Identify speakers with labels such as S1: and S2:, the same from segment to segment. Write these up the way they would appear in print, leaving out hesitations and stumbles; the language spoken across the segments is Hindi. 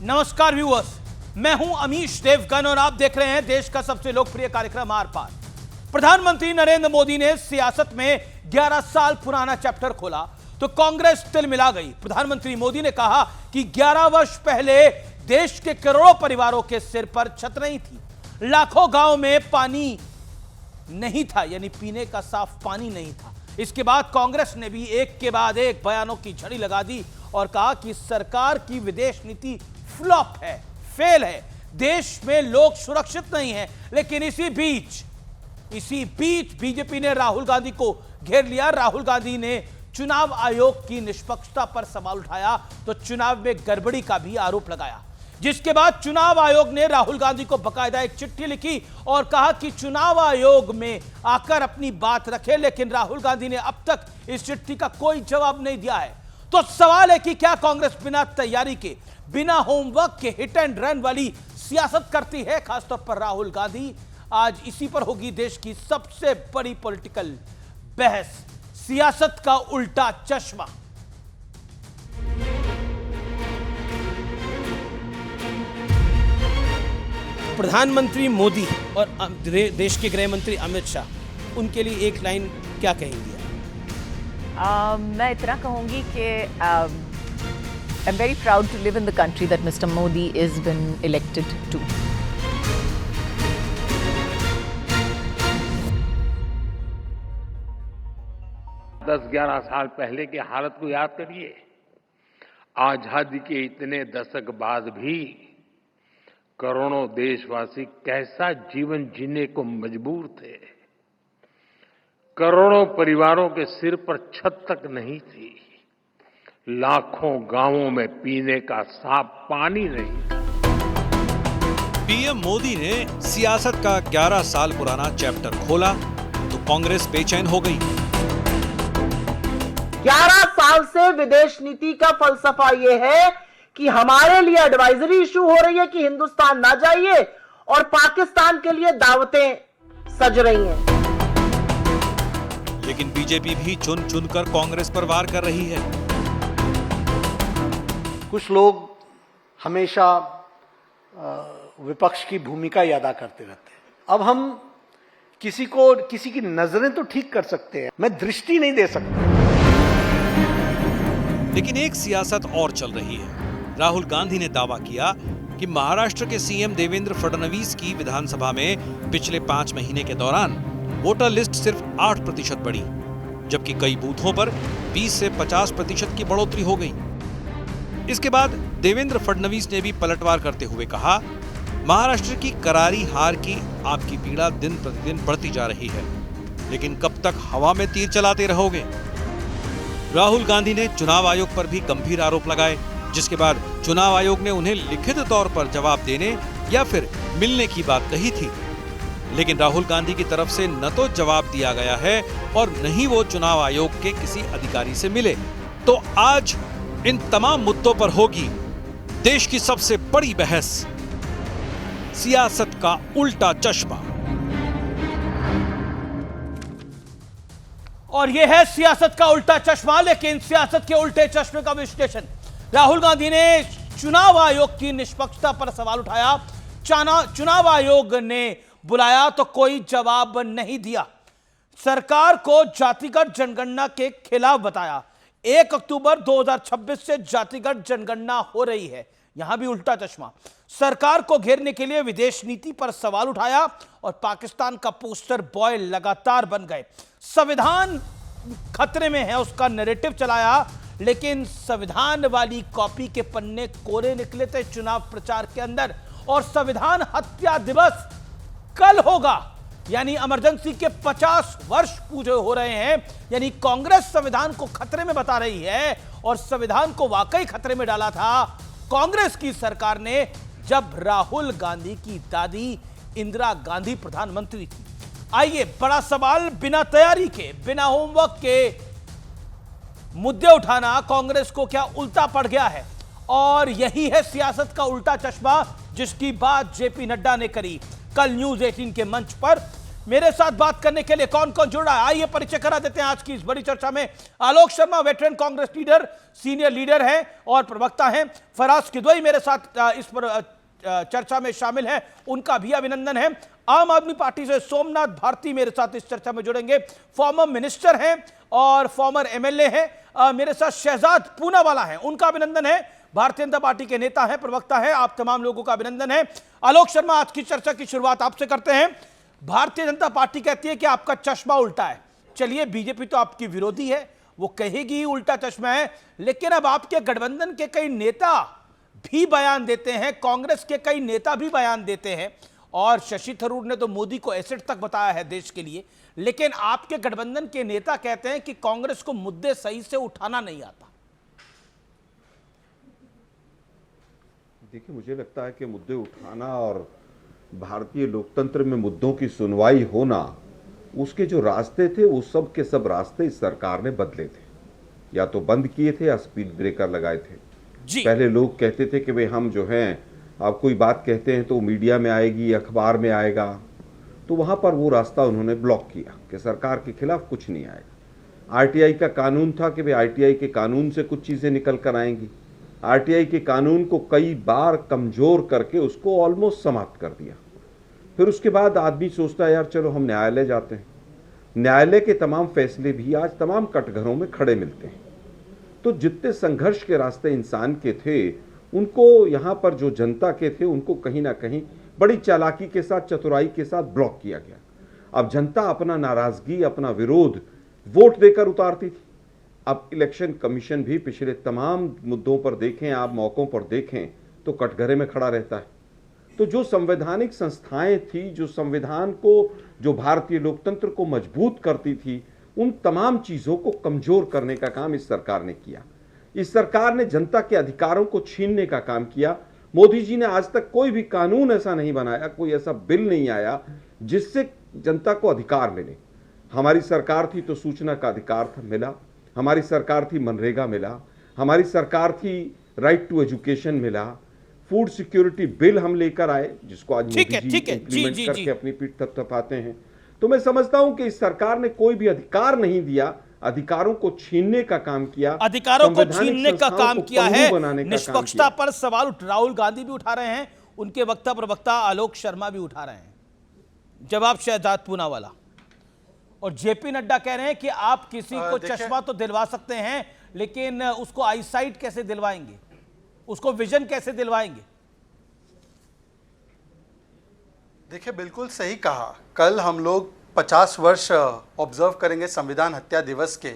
S1: नमस्कार व्यूअर्स, मैं हूं अमीश देवगन और आप देख रहे हैं देश का सबसे लोकप्रिय कार्यक्रम आर पार। प्रधानमंत्री नरेंद्र मोदी ने सियासत में 11 साल पुराना चैप्टर खोला तो कांग्रेस तिलमिला गई। प्रधानमंत्री मोदी ने कहा कि 11 वर्ष पहले देश के करोड़ों परिवारों के सिर पर छत नहीं थी, लाखों गांव में पानी नहीं था, यानी पीने का साफ पानी नहीं था। इसके बाद कांग्रेस ने भी एक के बाद एक बयानों की झड़ी लगा दी और कहा कि सरकार की विदेश नीति फ्लॉप है, फेल है, देश में लोग सुरक्षित नहीं हैं। लेकिन इसी बीच बीजेपी ने राहुल गांधी को घेर लिया। राहुल गांधी ने चुनाव आयोग की निष्पक्षता पर सवाल उठाया तो चुनाव में गड़बड़ी का भी आरोप लगाया, जिसके बाद चुनाव आयोग ने राहुल गांधी को बकायदा एक चिट्ठी लिखी और कहा कि चुनाव आयोग में आकर अपनी बात रखे। लेकिन राहुल गांधी ने अब तक इस चिट्ठी का कोई जवाब नहीं दिया है। तो सवाल है कि क्या कांग्रेस बिना तैयारी के, बिना होमवर्क के हिट एंड रन वाली सियासत करती है, खासतौर पर राहुल गांधी। आज इसी पर होगी देश की सबसे बड़ी पॉलिटिकल बहस, सियासत का उल्टा चश्मा। प्रधानमंत्री मोदी और देश के गृह मंत्री अमित शाह, उनके लिए एक लाइन क्या कहेंगी?
S2: मैं इतना कहूंगी कि I am very proud to live in the country that mister Modi is been elected to.
S3: दस 11 साल पहले की हालत को याद करिए। आजादी के इतने दशक बाद भी करोड़ों देशवासी कैसा जीवन जीने को मजबूर थे। करोड़ों परिवारों के सिर पर छत तक नहीं थी, लाखों गांवों में पीने का साफ पानी नहीं था।
S4: पीएम मोदी ने सियासत का 11 साल पुराना चैप्टर खोला तो कांग्रेस बेचैन हो गई।
S5: 11 साल से विदेश नीति का फलसफा यह है कि हमारे लिए एडवाइजरी इशू हो रही है कि हिंदुस्तान ना जाइए और पाकिस्तान के लिए दावतें सज रही हैं।
S4: लेकिन बीजेपी भी चुन चुनकर कांग्रेस पर वार कर रही है।
S6: कुछ लोग हमेशा विपक्ष की भूमिका ही अदा करते रहते हैं। अब हम किसी की नजरें तो ठीक कर सकते हैं, मैं दृष्टि नहीं दे सकता।
S4: लेकिन एक सियासत और चल रही है। राहुल गांधी ने दावा किया कि महाराष्ट्र के सीएम देवेंद्र फडणवीस की विधानसभा में पिछले 5 महीने के दौरान वोटर लिस्ट सिर्फ 8% बढ़ी, जबकि कई बूथों पर 20 से 50% की बढ़ोतरी हो गई। इसके बाद देवेंद्र फडणवीस ने भी पलटवार करते हुए कहा, महाराष्ट्र की करारी हार की आपकी पीड़ा दिन प्रतिदिन बढ़ती जा रही है, लेकिन कब तक हवा में तीर चलाते रहोगे? राहुल गांधी ने चुनाव आयोग पर भी गंभीर आरोप लगाए, जिसके बाद चुनाव आयोग ने उन्हें लिखित तौर पर जवाब देने या फिर मिलने की बात कही थी। लेकिन राहुल गांधी की तरफ से न तो जवाब दिया गया है और न ही वो चुनाव आयोग के किसी अधिकारी से मिले। तो आज इन तमाम मुद्दों पर होगी देश की सबसे बड़ी बहस, सियासत का उल्टा चश्मा।
S1: और यह है सियासत का उल्टा चश्मा। लेकिन सियासत के उल्टे चश्मे का विश्लेषण, राहुल गांधी ने चुनाव आयोग की निष्पक्षता पर सवाल उठाया। चुनाव आयोग ने बुलाया तो कोई जवाब नहीं दिया। सरकार को जातिगत जनगणना के खिलाफ बताया। 1 अक्टूबर 2026 से जातिगत जनगणना हो रही है, यहां भी उल्टा चश्मा। सरकार को घेरने के लिए विदेश नीति पर सवाल उठाया और पाकिस्तान का पोस्टर बॉय लगातार बन गए। संविधान खतरे में है, उसका नैरेटिव चलाया। लेकिन संविधान वाली कॉपी के पन्ने कोरे निकले थे चुनाव प्रचार के अंदर। और संविधान हत्या दिवस कल होगा, यानी इमरजेंसी के 50 वर्ष पूरे हो रहे हैं। यानी कांग्रेस संविधान को खतरे में बता रही है और संविधान को वाकई खतरे में डाला था कांग्रेस की सरकार ने जब राहुल गांधी की दादी इंदिरा गांधी प्रधानमंत्री थी। आइए, बड़ा सवाल, बिना तैयारी के, बिना होमवर्क के मुद्दे उठाना कांग्रेस को क्या उल्टा पड़ गया है? और यही है सियासत का उल्टा चश्मा, जिसकी बात जेपी नड्डा ने करी कल न्यूज 18 के मंच पर। मेरे साथ बात करने के लिए कौन कौन जुड़ रहा है, आइए परिचय करा देते हैं आज की इस बड़ी चर्चा में। Alok Sharma, veteran Congress leader, senior leader हैं और प्रवक्ता हैं। फराज किदवई मेरे साथ इस पर चर्चा में शामिल है, उनका भी अभिनंदन है। आम आदमी पार्टी से सोमनाथ भारती मेरे साथ इस चर्चा में जुड़ेंगे, फॉर्मर मिनिस्टर हैं और फॉर्मर एमएलए हैं। मेरे साथ शहजाद पूनावाला हैं, उनका अभिनंदन है, भारतीय जनता पार्टी के नेता हैं, प्रवक्ता हैं। आप तमाम लोगों का अभिनंदन है। आलोक शर्मा, आज की चर्चा की शुरुआत आपसे करते हैं। भारतीय जनता पार्टी कहती है कि आपका चश्मा उल्टा है। चलिए, बीजेपी तो आपकी विरोधी है, वो कहेगी उल्टा चश्मा है, लेकिन अब आपके गठबंधन के कई नेता भी बयान देते हैं, कांग्रेस के कई नेता भी बयान देते हैं, और शशि थरूर ने तो मोदी को एसेट तक बताया है देश के लिए। लेकिन आपके गठबंधन के नेता कहते हैं कि कांग्रेस को मुद्दे सही से उठाना नहीं आता।
S7: देखिए, मुझे लगता है कि मुद्दे उठाना और भारतीय लोकतंत्र में मुद्दों की सुनवाई होना, उसके जो रास्ते थे वो सब के सब रास्ते इस सरकार ने बदले थे, या तो बंद किए थे या स्पीड ब्रेकर लगाए थे। पहले लोग कहते थे कि भाई हम जो हैं, आप कोई बात कहते हैं तो मीडिया में आएगी, अखबार में आएगा, तो वहाँ पर वो रास्ता उन्होंने ब्लॉक किया कि सरकार के खिलाफ कुछ नहीं आएगा। आरटीआई का कानून था कि भाई आरटीआई के कानून से कुछ चीज़ें निकल कर आएंगी। आरटीआई के कानून को कई बार कमज़ोर करके उसको ऑलमोस्ट समाप्त कर दिया। फिर उसके बाद आदमी सोचता है यार चलो हम न्यायालय जाते हैं। न्यायालय के तमाम फैसले भी आज तमाम कटघरों में खड़े मिलते हैं। तो जितने संघर्ष के रास्ते इंसान के थे, उनको यहाँ पर जो जनता के थे, उनको कहीं ना कहीं बड़ी चालाकी के साथ, चतुराई के साथ ब्लॉक किया गया। अब जनता अपना नाराजगी, अपना विरोध वोट देकर उतारती थी। अब इलेक्शन कमीशन भी पिछले तमाम मुद्दों पर देखें, आप मौकों पर देखें, तो कटघरे में खड़ा रहता है। तो जो संवैधानिक संस्थाएं थी, जो संविधान को, जो भारतीय लोकतंत्र को मजबूत करती थी, उन तमाम चीजों को कमजोर करने का काम इस सरकार ने किया। इस सरकार ने जनता के अधिकारों को छीनने का काम किया। मोदी जी ने आज तक कोई भी कानून ऐसा नहीं बनाया, कोई ऐसा बिल नहीं आया जिससे जनता को अधिकार मिले। हमारी सरकार थी तो सूचना का अधिकार मिला, हमारी सरकार थी मनरेगा मिला, हमारी सरकार थी राइट टू एजुकेशन मिला, फूड सिक्योरिटी बिल हम लेकर आए जिसको आज मोदी जी इंप्लीमेंट करके अपनी पीठ थपथपाते हैं। तो मैं समझता हूं कि इस सरकार ने कोई भी अधिकार नहीं दिया, अधिकारों को छीनने का काम किया,
S1: अधिकारों को छीनने का काम किया है। निष्पक्षता पर सवाल राहुल गांधी भी उठा रहे हैं, उनके वक्ता प्रवक्ता आलोक शर्मा भी उठा रहे हैं। जवाब शहजाद पूनावाला। और जेपी नड्डा कह रहे हैं कि आप किसी को चश्मा तो दिलवा सकते हैं, लेकिन उसको आईसाइट कैसे दिलवाएंगे, उसको विजन कैसे दिलवाएंगे?
S8: देखिए, बिल्कुल सही कहा। कल हम लोग 50 वर्ष ऑब्जर्व करेंगे संविधान हत्या दिवस के।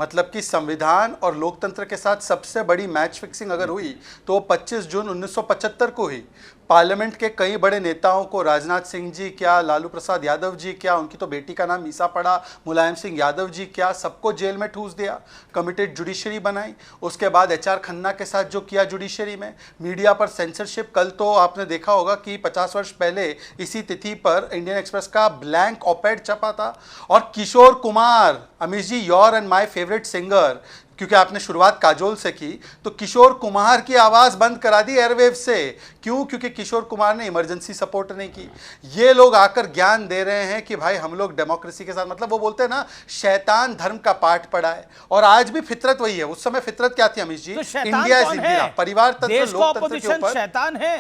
S8: मतलब कि संविधान और लोकतंत्र के साथ सबसे बड़ी मैच फिक्सिंग अगर हुई तो वो 25 जून 1975 को हुई। पार्लियामेंट के कई बड़े नेताओं को, राजनाथ सिंह जी क्या, लालू प्रसाद यादव जी क्या, उनकी तो बेटी का नाम मीसा पड़ा, मुलायम सिंह यादव जी क्या, सबको जेल में ठूस दिया। कमिटेड जुडिशरी बनाई। उसके बाद HR खन्ना के साथ जो किया जुडिशरी में, मीडिया पर सेंसरशिप। कल तो आपने देखा होगा कि 50 वर्ष पहले इसी तिथि पर इंडियन एक्सप्रेस का ब्लैंक ऑपेड छपा था। और Kishore Kumar, Amish ji, your and my favourite singer, क्योंकि आपने शुरुआत काजोल से की, तो किशोर कुमार की आवाज बंद करा दी एयरवेव से। क्यों? क्योंकि किशोर कुमार ने इमरजेंसी सपोर्ट नहीं की। ये लोग आकर ज्ञान दे रहे हैं कि भाई हम लोग डेमोक्रेसी के साथ, मतलब वो बोलते हैं ना, शैतान धर्म का पाठ पढ़ा है। और आज भी फितरत वही है। उस समय फितरत क्या थी अमीश जी?
S1: तो
S8: इंडिया इज इंडिया, परिवार तंत्र, लोकतंत्र के ऊपर।
S1: शैतान है,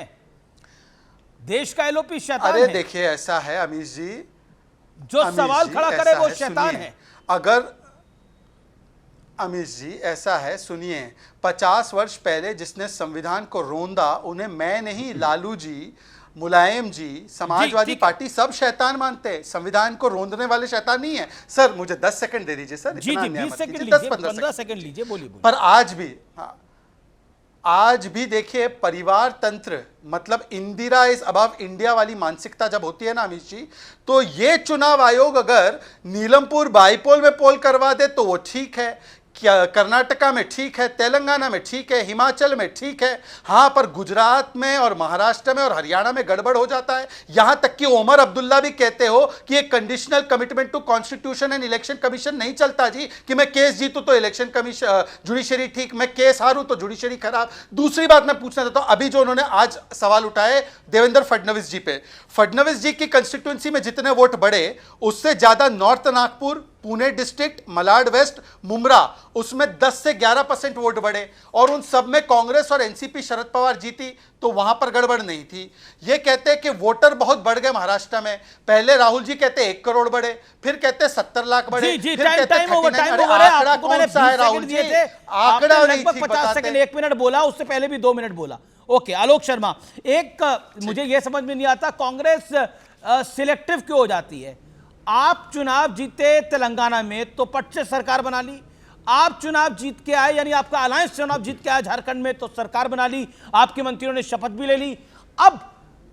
S1: देश का एलओपी शैतान है।
S8: अरे देखिए, ऐसा है अमीश जी,
S1: जो सवाल खड़ा करे वो शैतान है।
S8: अगर अमीश जी ऐसा है, सुनिए, 50 वर्ष पहले जिसने संविधान को रोंदा, उन्हें मैं नहीं, लालू जी, मुलायम जी, समाजवादी पार्टी सब शैतान मानते हैं। संविधान को रोंदने वाले शैतान नहीं है। सर मुझे 10 सेकंड दे दीजिए सर।
S1: जी जी, 20 सेकंड लीजिए, 15 सेकंड लीजिए, बोलिए।
S8: पर आज भी, हाँ, आज भी देखिए, परिवार तंत्र, मतलब इंदिरा इज अबव इंडिया वाली मानसिकता जब होती है ना अमित जी, तो ये चुनाव आयोग अगर नीलमपुर बाईपोल में पोल करवा दे तो वो ठीक है, क्या कर्नाटका में ठीक है, तेलंगाना में ठीक है, हिमाचल में ठीक है, हाँ, पर गुजरात में और महाराष्ट्र में और हरियाणा में गड़बड़ हो जाता है। यहां तक कि ओमर अब्दुल्ला भी कहते हो कि एक conditional commitment to constitution and election commission नहीं चलता जी, कि मैं केस जीतूं तो इलेक्शन कमीशन जुडिशरी ठीक, मैं केस हारूं तो जुडिशरी खराब। दूसरी बात मैं पूछना चाहता हूं, अभी जो उन्होंने आज सवाल उठाए देवेंद्र फडणवीस जी पे, फडणवीस जी की कंस्टिट्यूंसी में जितने वोट बढ़े उससे ज्यादा north Nagpur, Pune district, Malad west, Mumra, उसमें 10 से 11% वोट बढ़े और उन सब में कांग्रेस और एनसीपी शरद पवार जीती, तो वहां पर गड़बड़ नहीं थी। ये कहते हैं कि वोटर बहुत बढ़ गए महाराष्ट्र में। पहले राहुल जी कहते 1 करोड़ बढ़े, फिर कहते 70 लाख बढ़े,
S1: जी,
S8: फिर कहते
S1: टाइम ओवर
S8: 39।
S1: है।
S8: आंकड़ा
S1: आपको मैंने
S8: कौन सा है
S1: 20
S8: राहुल
S1: सेकंड
S8: जी?
S1: दिए थे,
S8: आंकड़ा
S1: आपने
S8: नहीं
S1: लगभग
S8: ठीक
S1: 50
S8: बताते।
S1: सेकंड 1 मिनट बोला, उससे पहले भी 2 मिनट बोला। ओके, आलोक शर्मा, एक मुझे यह समझ में नहीं आता कांग्रेस सिलेक्टिव क्यों हो जाती है। आप चुनाव जीते तेलंगाना में तो पट से सरकार बना ली, आप चुनाव जीत के आए, यानी आपका अलायंस चुनाव जीत के आया झारखंड में तो सरकार बना ली, आपके मंत्रियों ने शपथ भी ले ली। अब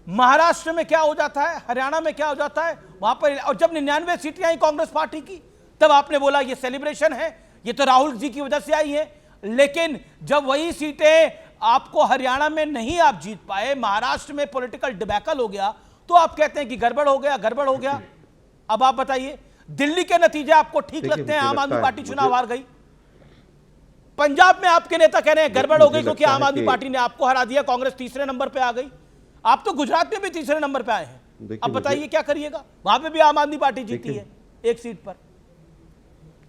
S1: महाराष्ट्र में क्या हो जाता है, हरियाणा में क्या हो जाता है, वहां पर और जब 99 सीटें आई कांग्रेस पार्टी की, तब आपने बोला ये सेलिब्रेशन है, ये तो राहुल जी की वजह से आई है। लेकिन जब वही सीटें आपको हरियाणा में नहीं आप जीत पाए, महाराष्ट्र में पॉलिटिकल डिबैकल हो गया, तो आप कहते हैं कि गड़बड़ हो गया, गड़बड़ हो गया। अब आप बताइए, दिल्ली के नतीजे आपको ठीक लगते हैं, आम आदमी पार्टी चुनाव हार गई। पंजाब में आपके नेता कह रहे हैं गड़बड़ हो गई क्योंकि आम आदमी पार्टी ने आपको हरा दिया, कांग्रेस तीसरे नंबर पे आ गई। आप तो गुजरात में भी तीसरे नंबर पे आए हैं, अब बताइए क्या करिएगा, वहां पे भी आम आदमी पार्टी जीती है 1 सीट पर।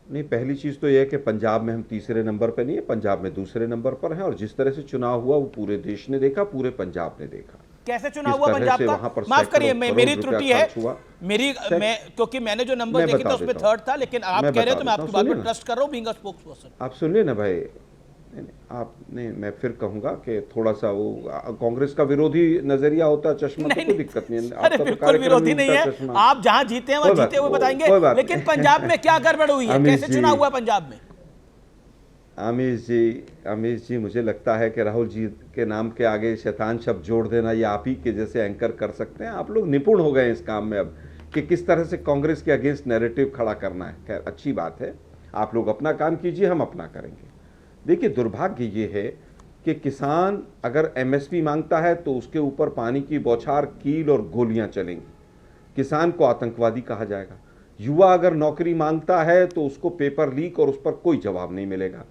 S7: नहीं, पहली चीज तो यह है कि पंजाब में हम तीसरे नंबर पर नहीं है, पंजाब में दूसरे नंबर पर हैं, और जिस तरह से चुनाव हुआ वो पूरे देश ने देखा, पूरे पंजाब ने देखा।
S1: कैसे चुनाव हुआ पंजाब का? माफ करिए, मेरी त्रुटि है, क्योंकि मैंने जो नंबर देखे थे उसमें 3rd था, लेकिन आप कह रहे हो तो मैं आपकी बात पर ट्रस्ट कर रहा हूं, बीइंग अ स्पोक्सपर्सन।
S7: आप सुनिए ना भाई, आपने, मैं फिर कहूंगा कि थोड़ा सा वो कांग्रेस का विरोधी नजरिया होता है चश्मा, तो कोई दिक्कत नहीं है।
S1: अरे बिल्कुल विरोधी नहीं है, आप जहां जीते हैं वहां जीते हुए बताएंगे, लेकिन पंजाब में क्या गड़बड़ हुई है, कैसे चुनाव हुआ पंजाब में?
S7: आमिर जी, मुझे लगता है कि राहुल जी के नाम के आगे शैतान शब्द जोड़ देना ये आप ही के जैसे एंकर कर सकते हैं। आप लोग निपुण हो गए इस काम में अब, कि किस तरह से कांग्रेस के अगेंस्ट नैरेटिव खड़ा करना है। खैर, अच्छी बात है, आप लोग अपना काम कीजिए, हम अपना करेंगे। देखिए, दुर्भाग्य ये है कि किसान अगर एमएसपी मांगता है तो उसके ऊपर पानी की बौछार, कील और गोलियां चलेंगी, किसान को आतंकवादी कहा जाएगा। युवा अगर नौकरी मांगता है तो उसको पेपर लीक और उस पर कोई जवाब नहीं मिलेगा।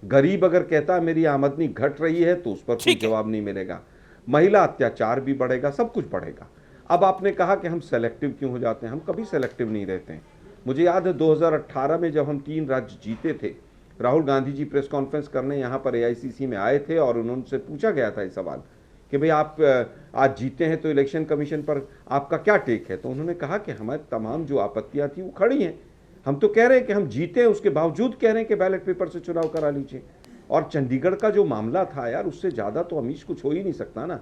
S7: गरीब अगर कहता है मेरी आमदनी घट रही है तो उस पर कोई जवाब नहीं मिलेगा। महिला अत्याचार भी बढ़ेगा, सब कुछ बढ़ेगा। अब आपने कहा कि हम सेलेक्टिव क्यों हो जाते हैं, हम कभी सेलेक्टिव नहीं रहते हैं। मुझे याद है 2018 में जब हम 3 राज्य जीते थे, राहुल गांधी जी प्रेस कॉन्फ्रेंस करने यहाँ पर AICC में आए थे और उनसे पूछा गया था ये सवाल कि भाई आप आज जीते हैं तो इलेक्शन कमीशन पर आपका क्या टेक है। तो उन्होंने कहा कि हमारी तमाम जो आपत्तियां थी वो खड़ी हैं, हम तो कह रहे हैं कि हम जीते हैं, उसके बावजूद कह रहे हैं कि बैलेट पेपर से चुनाव करा लीजिए। और चंडीगढ़ का जो मामला था यार, उससे ज़्यादा तो अमीश कुछ हो ही नहीं सकता ना।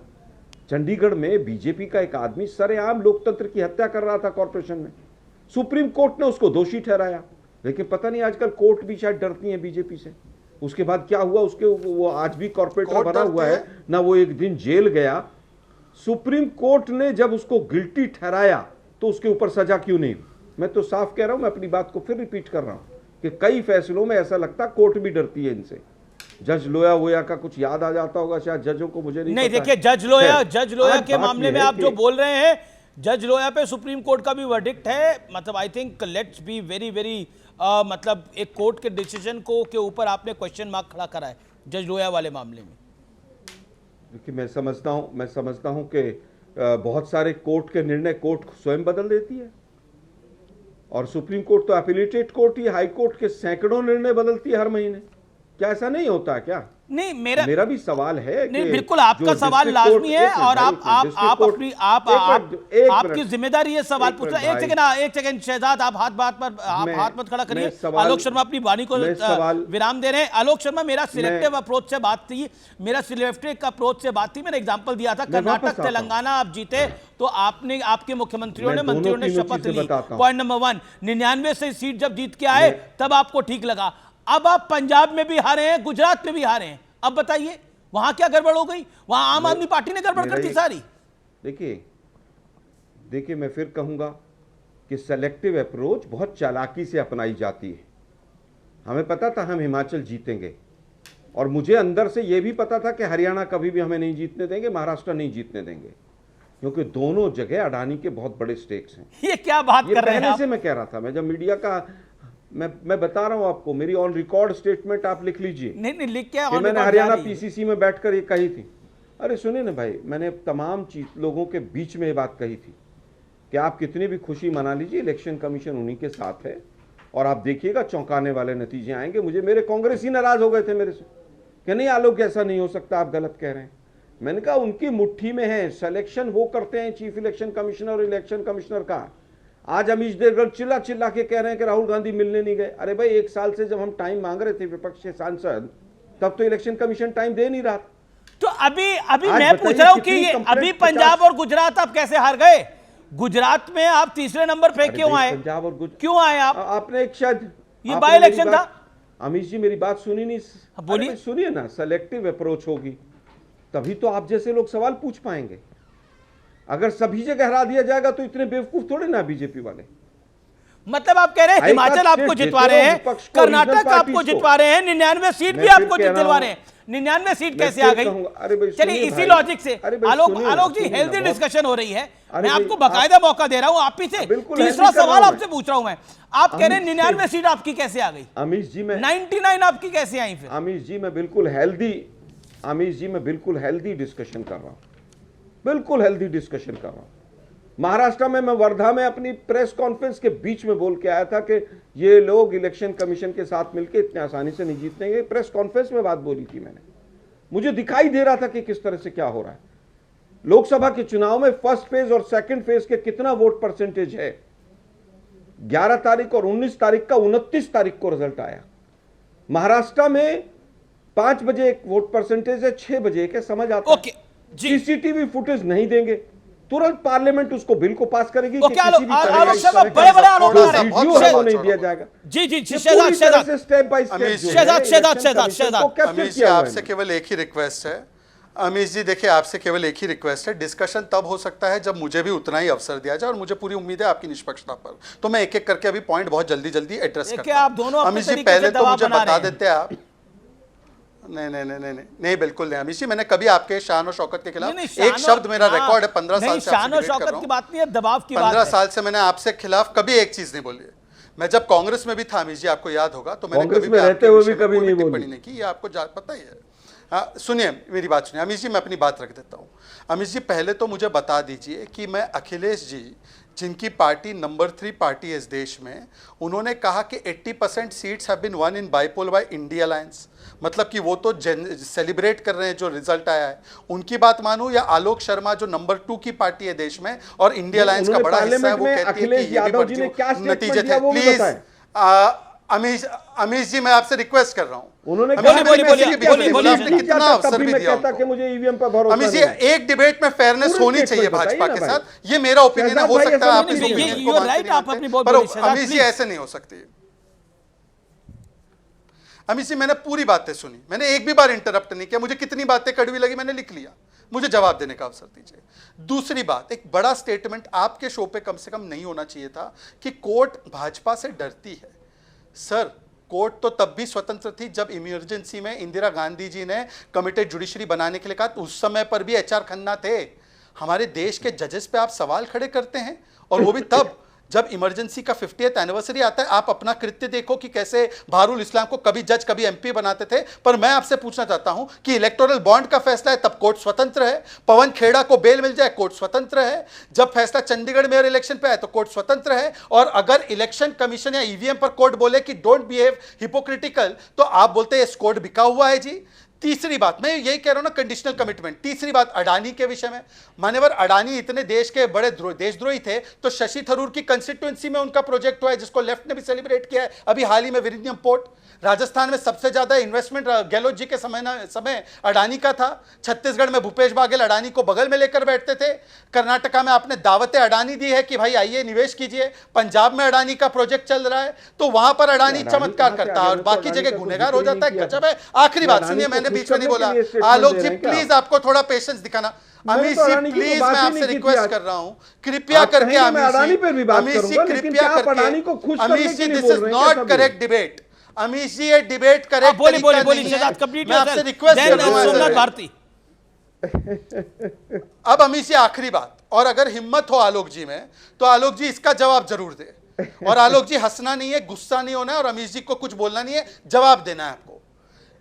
S7: चंडीगढ़ में बीजेपी का एक आदमी सरेआम लोकतंत्र की हत्या कर रहा था कॉर्पोरेशन में, सुप्रीम कोर्ट ने उसको दोषी ठहराया। लेकिन पता नहीं आजकल कोर्ट भी शायद डरती है बीजेपी से। उसके बाद क्या हुआ, उसके वो आज भी कॉर्पोरेटर बना हुआ है ना, वो एक दिन जेल गया। सुप्रीम कोर्ट ने जब उसको गिल्टी ठहराया तो उसके ऊपर सजा क्यों नहीं? मैं तो साफ कह रहा हूं, मैं अपनी बात को फिर रिपीट कर रहा हूं कि कई फैसलों में ऐसा लगता कोर्ट भी डरती है इनसे। जज लोया वोया का कुछ याद आ जाता होगा शायद जजों को, मुझे नहीं
S1: देखिए, जज लोया के मामले में आप जो बोल रहे हैं, जज लोया पे सुप्रीम कोर्ट का भी वर्डिक्ट है। मतलब I think let's be very मतलब एक कोर्ट के डिसीजन को के ऊपर आपने क्वेश्चन मार्क खड़ा करा है जज लोया वाले मामले में।
S7: देखिए, मैं समझता हूं कि बहुत सारे कोर्ट के निर्णय कोर्ट स्वयं बदल देती है, और सुप्रीम कोर्ट तो अपीलेटेड कोर्ट ही, हाई कोर्ट के सैकड़ों निर्णय बदलती है हर महीने। क्या ऐसा नहीं होता क्या?
S1: नहीं,
S7: मेरा भी सवाल है
S1: नहीं, बिल्कुल आपका सवाल लाजमी है, और आपकी जिम्मेदारी है सवाल पूछना। एक सेकंड शहजाद, आप हाथ मत खड़ा करिए। आलोक शर्मा अपनी वाणी को विराम दे रहे हैं। आलोक शर्मा, मेरा सिलेक्टिव अप्रोच से बात थी, मैंने एग्जांपल दिया था, कर्नाटक तेलंगाना आप जीते तो आपने, आपके मुख्यमंत्रियों ने, मंत्रियों ने शपथ ली। पॉइंट नंबर 1, 99 से सीट जब जीत के आए तब आपको ठीक लगा। अब आप पंजाब में भी हारे हैं, गुजरात में भी हारे हैं, अब बताइए वहां क्या गड़बड़ हो गई? वहां आम आदमी पार्टी ने गड़बड़ कर दी सारी।
S7: देखिए, मैं फिर कहूंगा कि सेलेक्टिव अप्रोच बहुत चालाकी से अपनाई जाती है। हमें पता था हम हिमाचल जीतेंगे, और मुझे अंदर से यह भी पता था कि हरियाणा कभी भी हमें नहीं जीतने देंगे, महाराष्ट्र नहीं जीतने देंगे, क्योंकि दोनों जगह अडानी के बहुत बड़े स्टेक्स हैं।
S1: ये क्या बात कर रहे हैं?
S7: पहले से मैं कह रहा था, मैं जब मीडिया का मैं बता रहा हूं आपको, मेरी ऑन रिकॉर्ड स्टेटमेंट आप लिख लीजिए।
S1: नहीं लिख के
S7: कि मैंने हरियाणा पीसीसी में बैठकर ये कही थी। अरे सुनिए ना भाई, मैंने तमाम लोगों के बीच में ये बात कही थी कि आप कितनी भी खुशी मना लीजिए, इलेक्शन कमीशन उन्हीं के साथ है, और आप देखिएगा चौंकाने वाले नतीजे आएंगे। मुझे मेरे कांग्रेस ही नाराज हो गए थे मेरे से कि नहीं आलोक ऐसा नहीं हो सकता, आप गलत कह रहे हैं। मैंने कहा उनकी मुट्ठी में है, सिलेक्शन वो करते हैं, चीफ इलेक्शन कमिश्नर और इलेक्शन कमिश्नर का। आज अमीश देवगढ़ चिल्ला चिल्ला के कह रहे हैं कि राहुल गांधी मिलने नहीं गए। अरे भाई, 1 साल से जब हम टाइम मांग रहे थे विपक्ष के सांसद, तब तो इलेक्शन कमीशन टाइम दे नहीं रहा।
S1: तो अभी
S7: आज
S1: मैं पूछ रहा हूं कि
S7: बताइए
S1: ये
S7: कितनी
S1: अभी
S7: complaint
S1: पंजाब और गुजरात आप कैसे हार गए? गुजरात में आप तीसरे नंबर पे
S7: अरे
S1: क्यों
S7: भाई,
S1: आए?
S7: पंजाब और
S1: क्यों आए आप?
S7: आपने एक शायद
S1: ये
S7: आपने
S1: बाय
S7: मेरी
S1: इलेक्शन
S7: बात-
S1: था।
S7: अमीश जी मेरी बात सुनी नहीं।
S1: बोलिए।
S7: अरे भाई, सुनिए ना, सेलेक्टिव अप्रोच होगी तभी तो आप जैसे लोग सवाल पूछ पाएंगे। अगर सभी जगह हरा दिया जाएगा तो इतने बेवकूफ थोड़े ना बीजेपी वाले।
S1: मतलब आप कह रहे हैं
S7: हाई
S1: हिमाचल
S7: कास्ट
S1: आपको
S7: स्टेट
S1: जितवा
S7: देते
S1: रहे
S7: हो,
S1: हैं,
S7: विपक्ष को,
S1: कर्नाटक
S7: रीजनल
S1: आपको
S7: पार्टीज को।
S1: जितवा रहे हैं, 99 सीट
S7: मैं
S1: भी
S7: फिर
S1: आपको
S7: कह रहा
S1: दिलवा
S7: हूं,
S1: रहे हैं। 99 सीट
S7: मैं
S1: कैसे
S7: फिर
S1: आ गई?
S7: कहूंगा, अरे भाई
S1: चलिए
S7: सुनिए
S1: इसी
S7: भाई।
S1: लॉजिक से
S7: अरे भाई
S1: आलोक
S7: सुनिए ना,
S1: आलोक जी
S7: सुनिए ना,
S1: हेल्दी
S7: बहुत-
S1: डिस्कशन हो रही है।
S7: अरे
S1: मैं
S7: भाई,
S1: आपको बाकायदा मौका दे रहा हूं, आप ही से
S7: बिल्कुल
S1: तीसरा
S7: healthy कर
S1: सवाल
S7: रहा हूं
S1: आपसे पूछ रहा हूं मैं। आप कह रहे हैं
S7: अमीश
S1: 99
S7: जी-
S1: सीट आपकी कैसे आ गई?
S7: अमीश जी मैं
S1: 99 आपकी कैसे आई फिर?
S7: अमीश जी मैं बिल्कुल हेल्दी डिस्कशन कर रहा हूं, बिल्कुल हेल्दी डिस्कशन कर रहा हूं। महाराष्ट्र में मैं वर्धा में अपनी प्रेस कॉन्फ्रेंस के बीच में बोल के आया था कि ये लोग इलेक्शन कमीशन के साथ मिलकर इतने आसानी से नहीं जीतेंगे। प्रेस कॉन्फ्रेंस में बात बोली थी मैंने। मुझे दिखाई दे रहा था कि किस तरह से क्या हो रहा है। लोकसभा के चुनाव में फर्स्ट फेज और सेकंड फेज के कितना वोट परसेंटेज है, 11 तारीख और 19 तारीख का 29 तारीख को रिजल्ट आया। महाराष्ट्र में 5 बजे एक वोट परसेंटेज है, 6 बजे एक है, समझ आता है।
S1: ओके जी।
S7: सीसीटीवी फुटेज नहीं देंगे, तुरंत पार्लियामेंट उसको बिल को पास करेगी कि
S1: ओके,
S7: किसी भी तरह
S1: आलोक
S7: का
S1: साहब,
S7: इस तरह
S1: बड़े
S7: का
S1: बड़े आरोप
S7: जो
S1: लगा रहे हैं।
S7: वीडियो है वो नहीं दिया जाएगा।
S1: जी जी
S7: ये
S1: शहजाद
S7: पूरी तरह
S1: शहजाद
S7: से स्टेप बाय स्टेप
S8: अमीश
S7: जो है,
S1: शहजाद,
S7: इलेक्शन
S1: शहजाद,
S7: कमीशन
S1: शहजाद।
S7: को कैप्चर
S8: अमीश जी
S7: किया हुआ है
S8: आपसे
S7: इन्होंने।
S8: केवल एक ही रिक्वेस्ट है। अमीश जी देखिए, आपसे केवल एक ही रिक्वेस्ट है, डिस्कशन तब हो सकता है जब मुझे भी उतना ही अवसर दिया जाए, और मुझे पूरी उम्मीद है आपकी निष्पक्षता पर। तो मैं एक एक करके अभी पॉइंट बहुत जल्दी जल्दी एड्रेस
S1: देखिए,
S8: करता हूं।
S1: आप दोनों अपने
S8: अमीश जी
S1: तरीके से
S8: पहले तो
S1: दबाव
S8: मुझे
S1: बना
S8: बता
S1: रहे हैं।
S8: देते आप। नहीं बिल्कुल नहीं अमीश जी, मैंने कभी आपके शान और शौकत के खिलाफ
S1: नहीं,
S8: एक शब्द, मेरा
S1: हाँ,
S8: रिकॉर्ड है 15 साल
S1: नहीं,
S8: से आपसे
S1: शान और
S8: डिबेट कर
S1: शौकत
S8: रहा
S1: की
S8: हूं।
S1: बात नहीं है, दबाव की बात
S8: 15
S1: है।
S8: साल से मैंने आपसे खिलाफ कभी एक चीज नहीं बोली है। मैं जब कांग्रेस में भी था अमीश जी, आपको याद होगा, तो मैंने
S7: कांग्रेस
S8: कभी
S7: में
S8: भी
S7: रहते
S8: आपके
S7: हुए
S8: विषय
S7: भी
S8: में
S7: कभी
S8: कोई
S7: नहीं
S8: टिप्पणी
S7: बोली।
S8: नहीं की, ये आपको पता ही है। हाँ, सुनिए मेरी बात सुनिए अमीश जी, मैं अपनी बात रख देता हूँ। अमीश जी पहले तो मुझे बता दीजिए कि मैं अखिलेश जी, जिनकी पार्टी नंबर 3 पार्टी है इस देश में, उन्होंने कहा कि 80% seats have been won in bypoll by India alliance, मतलब कि वो तो सेलिब्रेट कर रहे हैं जो रिजल्ट आया है, उनकी बात मानूं, या आलोक शर्मा जो नंबर 2 की पार्टी है देश में और इंडिया अलायंस का बड़ा हिस्सा है, वो कहती है
S7: अखिलेश
S8: कि ये
S7: यादव
S8: भी
S7: जी ने क्या
S8: नतीजे
S7: स्टेटमेंट दिया
S8: थे।
S7: वो भी
S8: प्लीज
S7: बताएं।
S8: अमीश जी मैं आपसे रिक्वेस्ट कर रहा हूं।
S7: उन्होंने
S8: अमीश जी,
S1: बोलिए,
S8: मैंने
S1: बोलिए,
S8: किसी के
S1: बोलिए,
S8: बीच में
S1: बोलिए,
S8: आपने कितना अवसर भी
S7: मैं
S8: दिया
S7: कहता कि
S8: उनको।
S7: मुझे ईवीएम पर भरोसा
S8: अमीश जी
S7: नहीं है।
S8: एक डिबेट में फेयरनेस
S7: पूरी
S8: होनी चाहिए
S7: statement
S8: भाजपा
S7: बताइए
S8: के
S7: ना
S8: साथ,
S7: भाई।
S8: ये मेरा ओपिनियन है,
S7: शहजाद
S8: हो
S7: भाई,
S8: सकता है
S7: ऐसा
S8: आप
S7: नहीं
S8: इस
S7: बोलिए।
S8: ओपिनियन
S1: You
S8: को
S1: are
S8: मानते
S1: right,
S8: नहीं
S1: आप
S8: मानते,
S1: अपनी बहुत
S8: पर
S1: बोलिए, शहजाद,
S8: अमीश जी
S1: please।
S8: ऐसे नहीं हो सकती। अमीश जी मैंने पूरी बातें सुनी, मैंने एक भी बार इंटरप्ट नहीं किया, मुझे कितनी बातें कड़वी लगी मैंने लिख लिया, मुझे जवाब देने का अवसर दीजिए। दूसरी बात, एक बड़ा स्टेटमेंट आपके शो पे कम से कम नहीं होना चाहिए था कि कोर्ट भाजपा से डरती है। सर, कोर्ट तो तब भी स्वतंत्र थी जब इमरजेंसी में इंदिरा गांधी जी ने कमिटेड जुडिशरी बनाने के लिए कहा, तो उस समय पर भी एचआर खन्ना थे। हमारे देश के जजेस पे आप सवाल खड़े करते हैं, और वो भी तब जब इमरजेंसी का 50th एनिवर्सरी आता है। आप अपना कृत्य देखो कि कैसे बहारुल इस्लाम को कभी जज कभी एमपी बनाते थे। पर मैं आपसे पूछना चाहता हूं कि इलेक्टोरल बॉन्ड का फैसला है तब कोर्ट स्वतंत्र है, पवन खेड़ा को बेल मिल जाए कोर्ट स्वतंत्र है, जब फैसला चंडीगढ़ मेयर इलेक्शन पे आए तो कोर्ट स्वतंत्र है, और अगर इलेक्शन कमीशन या ईवीएम पर कोर्ट बोले कि डोंट बिहेव हिपोक्रिटिकल, तो आप बोलते हैं कोर्ट बिका हुआ है जी। तीसरी बात, मैं यही कह रहा हूं ना, कंडीशनल कमिटमेंट। तीसरी बात अडानी के विषय में, मान्यवर अडानी इतने देश के बड़े देशद्रोही थे, तो शशि थरूर की कंस्टिट्यूएंसी में उनका प्रोजेक्ट हुआ है जिसको लेफ्ट ने भी सेलिब्रेट किया है अभी हाल ही में, विरिनियम पोर्ट। राजस्थान में सबसे ज्यादा इन्वेस्टमेंट गहलोत जी के समय अडानी का था। छत्तीसगढ़ में भूपेश बाघेल अडानी को बगल में लेकर बैठते थे। कर्नाटका में आपने दावतें अडानी दी है कि भाई आइए निवेश कीजिए। पंजाब में अडानी का प्रोजेक्ट चल रहा है, तो वहां पर अडानी चमत्कार करता है और बाकी जगह गुनहगार हो जाता है। गजब है। आखिरी बात सुनिए, मैंने बीच में नहीं बोला, आलोक जी प्लीज आपको थोड़ा पेशेंस दिखाना। अमीश जी प्लीज मैं आपसे रिक्वेस्ट कर रहा हूं, कृपया करके अमीश जी कृपया करके, Amish ji this is not correct debate. Amish ji ये डिबेट करेक्ट
S1: बोलिए बोलिए
S8: तरीका
S1: बोलिए
S8: नहीं है।
S1: शहजाद, कंप्लीट
S8: मैं आपसे रिक्वेस्ट कर रहा हूं
S1: सोमनाथ
S8: सर।
S1: भारती।
S8: अब अमीश जी आखिरी बात, और अगर हिम्मत हो आलोक जी में तो आलोक जी इसका जवाब जरूर दे। और आलोक जी हंसना नहीं है, गुस्सा नहीं होना है, और अमीश जी को कुछ बोलना नहीं है, जवाब देना है आपको।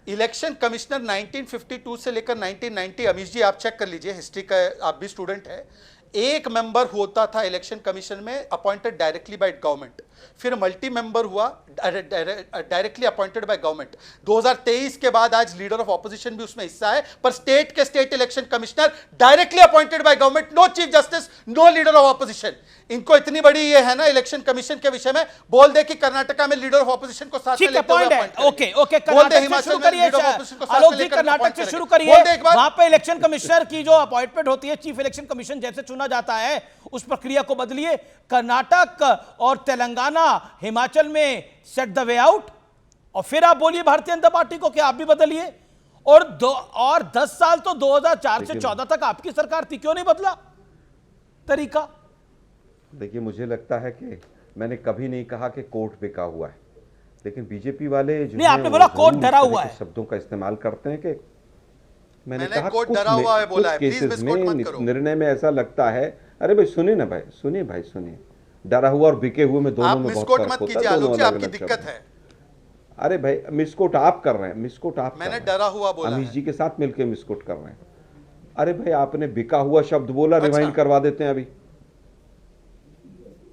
S8: इलेक्शन कमिश्नर 1952 से लेकर 1990, अमीश जी आप चेक कर लीजिए हिस्ट्री का, आप भी स्टूडेंट है, एक मेंबर होता था इलेक्शन कमीशन में अपॉइंटेड डायरेक्टली बाय गवर्नमेंट, फिर मल्टी मेंबर हुआ डायरेक्टली अपॉइंटेड बाय गवर्नमेंट। 2023 के बाद आज लीडर ऑफ ऑपोजिशन भी उसमें हिस्सा है, पर स्टेट के state election commissioner directly appointed by government, no chief justice, no leader of opposition. इनको इतनी बड़ी ये है ना इलेक्शन कमीशन के विषय में, बोल दे कि कर्नाटका में लीडर ऑफ ऑपोजिशन को साथ में लेते हुए अपॉइंट करें।
S1: ओके ओके,
S8: बोल दे
S1: कर्नाटक से
S8: हिमाचल
S1: शुरू
S8: में
S1: करिए,
S8: लीडर ऑफ ऑपोजिशन को साथ
S1: आलोक
S8: में
S1: जी
S8: लेकर
S1: कर्नाटक
S8: अपॉइंट
S1: से
S8: करेंगे।
S1: शुरू
S8: बोल
S1: करिए।
S8: दे एक बार।
S1: वहां पे इलेक्शन कमिश्नर की जो अपॉइंटमेंट होती है, चीफ इलेक्शन कमीशन जैसे चुना जाता है, उस प्रक्रिया को बदलिए। कर्नाटक और तेलंगाना, हिमाचल में सेट द वे आउट, और फिर आप बोलिए भारतीय जनता पार्टी को कि आप भी बदलिए। और 10 साल तो 2004 से 14 तक आपकी सरकार थी, क्यों नहीं बदला तरीका?
S7: देखिए, मुझे लगता है कि मैंने कभी नहीं कहा कि कोर्ट बिका हुआ है, लेकिन बीजेपी वाले जो
S1: नहीं, आपने बोला कोर्ट डरा हुआ है,
S7: शब्दों का इस्तेमाल करते हैं कि मैंने कहा
S8: कोर्ट
S7: कुछ
S8: डरा हुआ है बोला है,
S7: कुछ
S8: प्लीज
S7: केसेस
S8: मिसकोट मत
S7: में
S8: करो।
S7: निर्णय में ऐसा लगता है। अरे भाई सुनिए ना, भाई सुनिए, डरा हुआ और बिके हुए में दोनों
S8: आप
S7: में बहुत
S8: मिसकोट
S7: फर्क
S8: मत
S7: होता
S8: कीजिए
S7: है, दोनों
S8: आलोक जी,
S7: अलग
S8: आपकी
S7: अलग शब्द
S8: दिक्कत
S7: हैं।
S8: है।
S7: अरे भाई, मिसकोट आप कर रहे हैं, मिसकोट आप
S8: मैंने
S7: कर रहे हैं।
S8: डरा हुआ बोला
S7: अमीश
S8: है।
S7: जी के साथ मिलकर मिसकोट कर रहे हैं। अरे भाई, आपने बिका हुआ शब्द बोला, रिवाइंड करवा देते हैं, अभी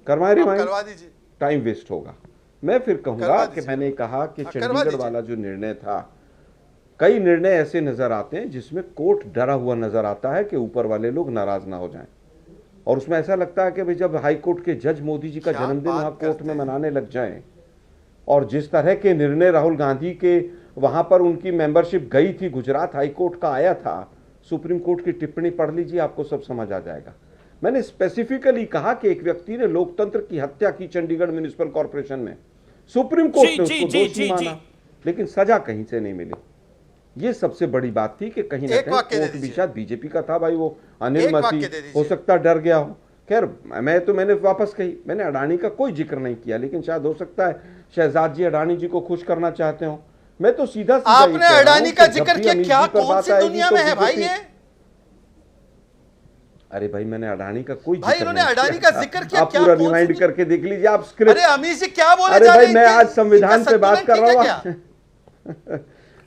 S7: करवाएं रिवाइंड,
S8: करवा दीजिए।
S7: टाइम वेस्ट होगा। मैं फिर कहूंगा
S8: करवा
S7: कि
S8: दीजिए।
S7: मैंने कहा कि
S8: करवा
S7: चंडीगढ़
S8: दीजिए।
S7: वाला जो निर्णय था, कई निर्णय ऐसे नजर आते हैं जिसमें कोर्ट डरा हुआ नजर आता है कि ऊपर वाले लोग नाराज ना हो जाएं, और उसमें ऐसा लगता है कि भाई जब हाई कोर्ट के जज मोदी जी का
S8: क्या
S7: जन्मदिन
S8: बात
S7: वहां कोर्ट
S8: करते
S7: में
S8: हैं।
S7: मनाने लग जाएं, और जिस तरह के निर्णय राहुल गांधी के वहां पर उनकी मेंबरशिप गई थी, गुजरात हाई कोर्ट का आया था, सुप्रीम कोर्ट की टिप्पणी पढ़ लीजिए, आपको सब समझ आ जाएगा। मैंने स्पेसिफिकली कहा कि एक व्यक्ति ने लोकतंत्र की हत्या की चंडीगढ़ म्युनिसिपल कॉर्पोरेशन में, सुप्रीम कोर्ट ने उसको दोषी माना, लेकिन सजा कहीं से नहीं मिली। ये सबसे बड़ी बात थी कि कहीं ना
S8: एक
S7: कहीं
S8: वाक्य दे
S7: कोर्ट भी
S8: दीजिए।
S7: शायद बीजेपी का था, भाई वो अनिल
S8: एक वाक्य
S7: मसीह
S8: दे दीजिए।
S7: हो सकता डर गया हो। खैर, मैंने वापस कही, मैंने अडानी का कोई जिक्र नहीं किया, लेकिन शायद हो सकता है शहजाद जी अडानी जी को खुश करना चाहते हो। मैं तो सीधा सीधा ये
S8: आपने
S7: कह रहा हूं
S8: अडानी
S7: कि
S8: का
S7: जब
S8: जिक्र
S7: भी
S8: किया,
S7: अमीश
S8: क्या
S7: जी पर
S8: कौन
S7: बात
S8: सी
S7: आएगी
S8: दुनिया
S7: तो
S8: में है भाई
S7: बीजेपी
S8: ये?
S7: अरे भाई, मैंने अडानी का कोई
S8: भाई
S7: जिक्र
S8: इन्होंने
S7: नहीं
S8: अडानी
S7: किया।
S8: का जिक्र किया,
S7: आप
S8: क्या
S7: पूरा
S8: कौन सी
S7: रिवाइंड
S8: दुनिया-
S7: करके देख लीजिए, आप स्क्रिप्ट।
S8: अरे अमीश जी क्या बोले
S7: अरे
S8: जा
S7: भाई,
S8: रहे हैं?
S7: मैं
S8: इनके-
S7: आज संविधान
S8: इनका
S7: पे बात
S8: संतुलन
S7: कर
S8: ठीक
S7: रहा
S8: है
S7: हूँ।
S8: क्या?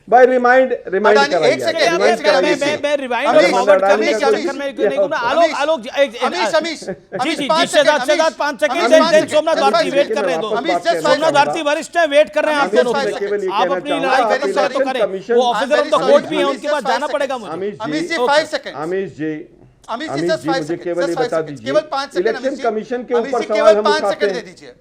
S7: भाई रिमाइंड
S8: अडानी, एक सेकंड,
S7: कराइए,
S8: एक
S7: रिमाइंड
S8: सेकंड,
S7: कराइए।
S8: अमीश जी।
S1: मैं रिवाइंड
S8: अमीश,
S1: और फॉरवर्ड करने
S8: अमीश,
S1: के
S8: अमीश,
S1: चक्कर में नहीं घूमना। Alok ji,
S8: Amish,
S1: ji ji,
S8: 5
S1: Shahzad
S8: second,
S1: 5 second,
S8: Amish,
S1: then
S8: 5 second,
S1: Somnath
S8: just
S1: Bharti
S8: 5
S1: wait
S8: second,
S1: कर रहे हैं,
S7: वापस
S1: दो
S8: अमीश, just 5
S1: सोमनाथ
S8: सेकंड।
S1: भारती वरिष्ठ हैं, वेट कर रहे हैं आप
S8: अमीश,
S1: दोनों
S8: just
S1: के।
S8: 5 सेकंड।
S1: आप अपनी लड़ाई
S8: I'm
S1: का
S8: very
S1: फैसला तो
S8: sorry,
S1: करें,
S7: commission-
S1: वो officer of the
S8: I'm
S1: court
S8: very
S1: भी है,
S8: sorry,
S1: उनके पास
S8: just
S1: जाना
S8: 5
S1: पड़ेगा
S8: seconds.
S1: मुझे।
S8: अमीश जी,
S1: Okay.
S8: 5 सेकंड।
S7: अमीश जी,
S8: अमीश जी,
S7: अमीश
S8: just
S7: जी,
S8: 5
S7: मुझे
S8: सेकंड,
S7: केवल
S8: just
S7: ये
S8: 5
S7: बता
S8: सेकंड,
S7: दीजिए,
S8: केवल 5 सेकंड।
S7: इलेक्शन
S8: अमीश जी,
S7: कमीशन के
S8: अमीश
S7: ऊपर
S8: जी,
S7: सवाल
S8: केवल
S7: हम
S8: 5
S7: उठाते
S8: सेकंड दे
S7: हैं।
S8: दीजिए।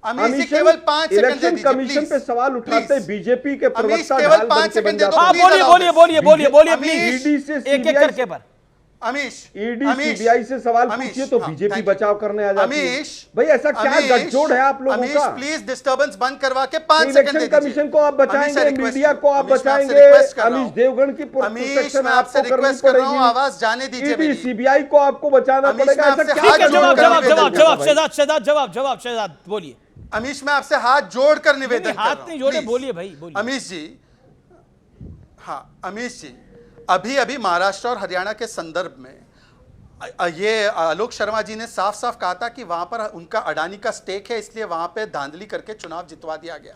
S8: अमीश जी, केवल 5 सेकंड दे
S7: इलेक्शन
S8: दीजिए,
S7: कमीशन पे
S8: please.
S7: सवाल उठाते
S8: Please.
S7: बीजेपी के
S8: अमीश,
S7: प्रवक्ता
S8: केवल
S7: ढाल
S8: 5
S7: बन के
S8: सेकंड
S7: बन
S8: दे दो,
S7: जाते
S1: हाँ,
S7: हैं।
S8: please
S1: बोलिए
S8: allow
S1: बोलिए
S8: this.
S1: बोलिए बोलिए बोलिए
S8: अमीश,
S1: प्लीज,
S7: ईडी से
S1: एक एक
S7: सीबीआई
S1: करके पर।
S8: अमीश,
S7: ईडी
S8: अमीश,
S7: सीबीआई से सवाल
S8: अमीश,
S7: पूछिए तो
S8: हाँ,
S7: बीजेपी
S8: thank you.
S7: बचाव करने आ जाती है।
S8: अमीश,
S7: भाई ऐसा क्या
S8: अमीश,
S7: गठजोड़ है आप लोगों
S8: अमीश,
S7: का?
S8: प्लीज डिस्टर्बेंस बंद करवा के 5 सेकंड
S7: इलेक्शन
S8: दे दीजिए।
S7: कमीशन को आप
S8: अमीश,
S7: बचाएंगे,
S8: I request
S7: मीडिया
S8: you.
S7: को आप
S8: अमीश, मैं आपसे
S7: बचाएंगे,
S8: request कर रहा
S7: अमीश
S8: हूं।
S7: देवगन की
S8: अमीश,
S7: प्रोटेक्शन
S8: मैं
S7: आपको
S8: आपसे
S7: करनी
S8: रिक्वेस्ट कर रहा हूं,
S7: पड़ेगी।
S8: आवाज जाने दीजिए
S7: ईडी
S8: मेरी।
S7: सीबीआई को आपको बचाना
S8: अमीश,
S7: पड़ेगा।
S8: मैं
S7: ऐसा
S8: आपसे
S7: क्या
S8: हाथ
S1: ठीक है,
S8: जोड़
S1: जवाब
S8: कर
S1: जवाब
S8: निवेदन
S1: जवाब
S8: कर रहा
S1: जवाब शहजाद शहजाद जवाब शहजाद बोलिए।
S8: अमीश, मैं आपसे हाथ जोड़कर निवेदन
S1: नहीं,
S8: कर
S1: हाथ
S8: रहा
S1: नहीं
S8: हूं,
S1: जोड़े,
S8: please.
S1: बोलिए भाई, बोलिए।
S8: अमीश जी, हाँ अमीश जी, अभी अभी महाराष्ट्र और हरियाणा के संदर्भ में ये आलोक शर्मा जी ने साफ साफ कहा था कि वहां पर उनका अडानी का स्टेक है, इसलिए वहां पे धांधली करके चुनाव जितवा दिया गया।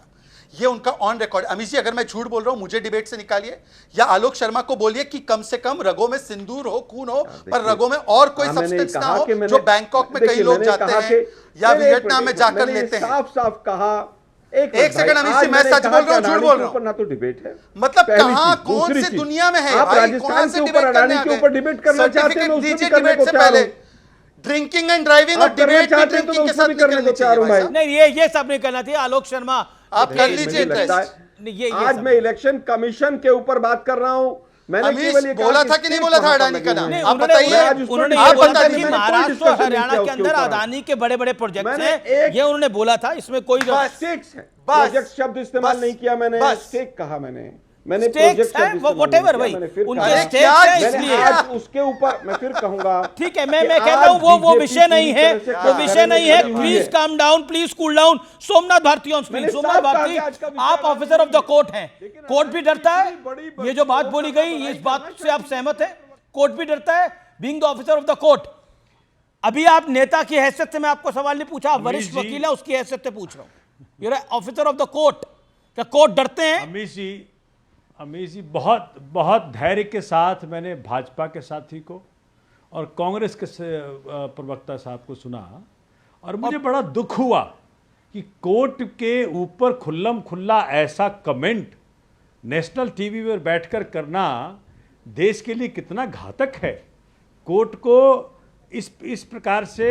S8: ये उनका ऑन रिकॉर्ड। अमीश जी, अगर मैं झूठ बोल रहा हूं मुझे डिबेट से निकालिए, या आलोक शर्मा को बोलिए कि कम से कम रगों में सिंदूर हो, खून हो, पर रगों में और कोई सब्सटेंस ना हो, जो बैंकॉक में कई लोग जाते हैं या वियतनाम में जाकर लेते हैं।
S7: साफ साफ कहा।
S8: एक सेकंड अमीश जी, मैं सच बोल रहा हूं, झूठ बोल रहा हूं?
S7: ना तो डिबेट है,
S8: मतलब
S7: पहली
S8: कहां,
S7: चीज।
S8: कौन
S7: दूसरी
S8: सी
S7: चीज,
S8: दुनिया में है
S7: आप
S8: भाई?
S7: राजस्थान
S8: कौन
S7: के
S8: से
S7: ऊपर
S8: डिबेट करने
S7: अडानी
S8: आ
S7: के
S8: गए?
S7: ऊपर डिबेट करना चाहते हैं,
S8: सर्टिफिकेट
S7: मैं उसमें
S8: दीजिए
S7: भी करने
S8: डिबेट
S7: को
S8: से
S7: तैयार
S8: पहले।
S7: हूं।
S8: ड्रिंकिंग एंड ड्राइविंग और
S7: आप करना
S8: डिबेट
S7: चाहते हैं तो
S8: ड्रिंकिंग
S7: मैं
S8: के साथ
S7: उसमें भी करने
S8: निकलनी
S7: को तैयार हूं
S8: चाहिए
S7: भाई।
S8: भाई
S1: नहीं, ये सब नहीं करना चाहिए आलोक शर्मा।
S8: आप कर
S7: मुझे
S8: लीजिए
S7: लगता
S8: टेस्ट।
S7: है
S1: नहीं, ये
S7: आज
S1: सब-
S7: मैं इलेक्शन कमीशन के ऊपर बात कर रहा हूं। मैंने
S8: अमीश,
S7: केवल ये कहा
S8: बोला
S7: कि
S8: था कि नहीं
S7: स्टेट
S8: बोला था
S7: वहां पर
S8: अडानी का
S7: लगे
S8: नाम?
S7: हुए हैं।
S8: आप
S1: उन्होंने
S8: बताइए।
S7: आज उस पर
S1: उन्होंने
S7: आप
S1: ये बोला
S7: बता
S1: था
S7: दीजिए,
S1: कि
S7: मैंने कोई
S1: महाराष्ट्र और
S7: discussion नहीं
S1: हरियाणा
S7: किया
S1: के
S7: उसके
S1: अंदर
S7: ऊपर।
S1: अडानी के बड़े बड़े प्रोजेक्ट
S7: मैंने
S1: हैं,
S7: एक-
S1: ये उन्होंने बोला था, इसमें कोई
S7: स्टेक्स है,
S8: बस।
S7: प्रोजेक्ट शब्द इस्तेमाल
S8: बस।
S7: नहीं किया मैंने,
S8: बस।
S7: स्टेक कहा मैंने प्रोजेक्ट
S1: स्टेक्स
S7: शब्द
S1: है,
S7: इस्तेमाल नहीं
S1: व्हाटएवर
S7: किया,
S1: भाई,
S7: मैंने फिर
S1: उनके
S7: कहा।
S1: स्टेक्स है,
S7: मैंने
S1: इसलिए
S7: आज उसके ऊपर मैं फिर कहूंगा।
S1: ठीक है,
S7: कि
S1: मैं कह रहा
S7: आज
S1: हूं वो
S7: बीजेपी
S1: विषय नहीं
S7: पूरी
S1: है,
S7: तरह से
S1: वो
S7: काम
S1: विषय
S7: करने
S1: नहीं
S7: में
S1: है।
S7: लगी हुई
S1: please calm down, please cool down. Somnath Bharti on screen.
S7: मैंने
S1: सोमनाथ
S7: साफ कहा
S1: भारती,
S7: कि आज का विषय
S1: आप
S7: Adani
S1: officer of the court हैं,
S7: लेकिन
S1: कोर्ट भी डरता है।
S7: इतनी बड़ी
S1: ये जो बात बोली गई, इस बात से आप सहमत हैं? कोर्ट भी डरता है, being the officer of the court. अभी आप नेता की हैसियत से मैं आपको सवाल नहीं पूछा, आप वरिष्ठ वकील है, उसकी हैसियत से पूछ रहा हूं। You are officer of the court, क्या कोर्ट डरते हैं?
S9: अमीश जी बहुत बहुत धैर्य के साथ मैंने भाजपा के साथी को और कांग्रेस के प्रवक्ता साहब को सुना और मुझे बड़ा दुख हुआ कि कोर्ट के ऊपर खुल्लम खुल्ला ऐसा कमेंट नेशनल टीवी पर बैठकर करना देश के लिए कितना घातक है। कोर्ट को इस प्रकार से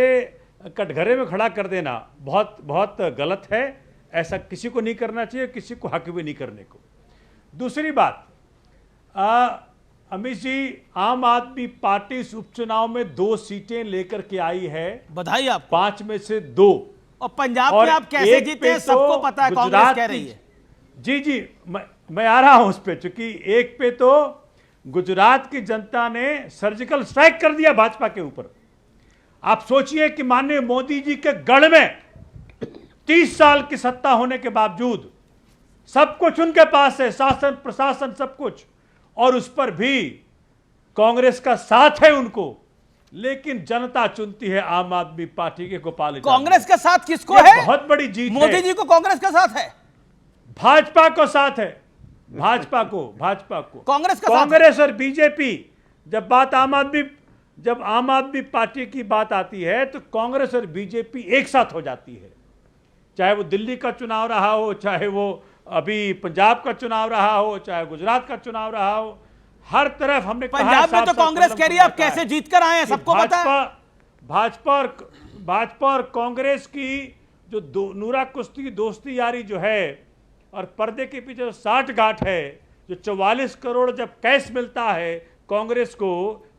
S9: कटघरे में खड़ा कर देना बहुत बहुत गलत है। ऐसा किसी को नहीं करना चाहिए, किसी को हक भी नहीं करने को। दूसरी बात, अमित जी, आम आदमी पार्टी इस उपचुनाव में 2 सीटें लेकर के आई है,
S1: बधाई आप।
S9: 5 में से 2।
S1: और पंजाब में आप कैसे जीते हैं सबको पता है, कांग्रेस कह रही है।
S9: जी मैं आ रहा हूं उस पे, चूंकि एक पे तो गुजरात की जनता ने सर्जिकल स्ट्राइक कर दिया भाजपा के ऊपर। आप सोचिए कि माननीय मोदी जी के गढ़ में 30 साल की सत्ता होने के बावजूद सब कुछ उनके पास है, शासन प्रशासन सब कुछ, और उस पर भी कांग्रेस का साथ है उनको, लेकिन जनता चुनती है आम आदमी पार्टी के गोपाल।
S1: कांग्रेस का साथ किसको है?
S9: बहुत बड़ी जीत है।
S1: मोदी जी को कांग्रेस का साथ है,
S9: भाजपा को साथ है, भाजपा को
S1: कांग्रेस का
S9: कांग्रेस और बीजेपी। जब आम आदमी पार्टी की बात आती है तो कांग्रेस और बीजेपी एक साथ हो जाती है। चाहे वो दिल्ली का चुनाव रहा हो, चाहे वो अभी पंजाब का चुनाव रहा हो, चाहे गुजरात का चुनाव रहा हो, हर तरफ हमने
S1: पंजाब में तो कांग्रेस कह रही है आप कैसे जीत कर आए हैं, सबको पता है।
S9: भाजपा और कांग्रेस की जो नूरा कुश्ती दोस्ती यारी जो है, और पर्दे के पीछे जो 60 गांठ है, जो 44 करोड़ जब कैश मिलता है कांग्रेस को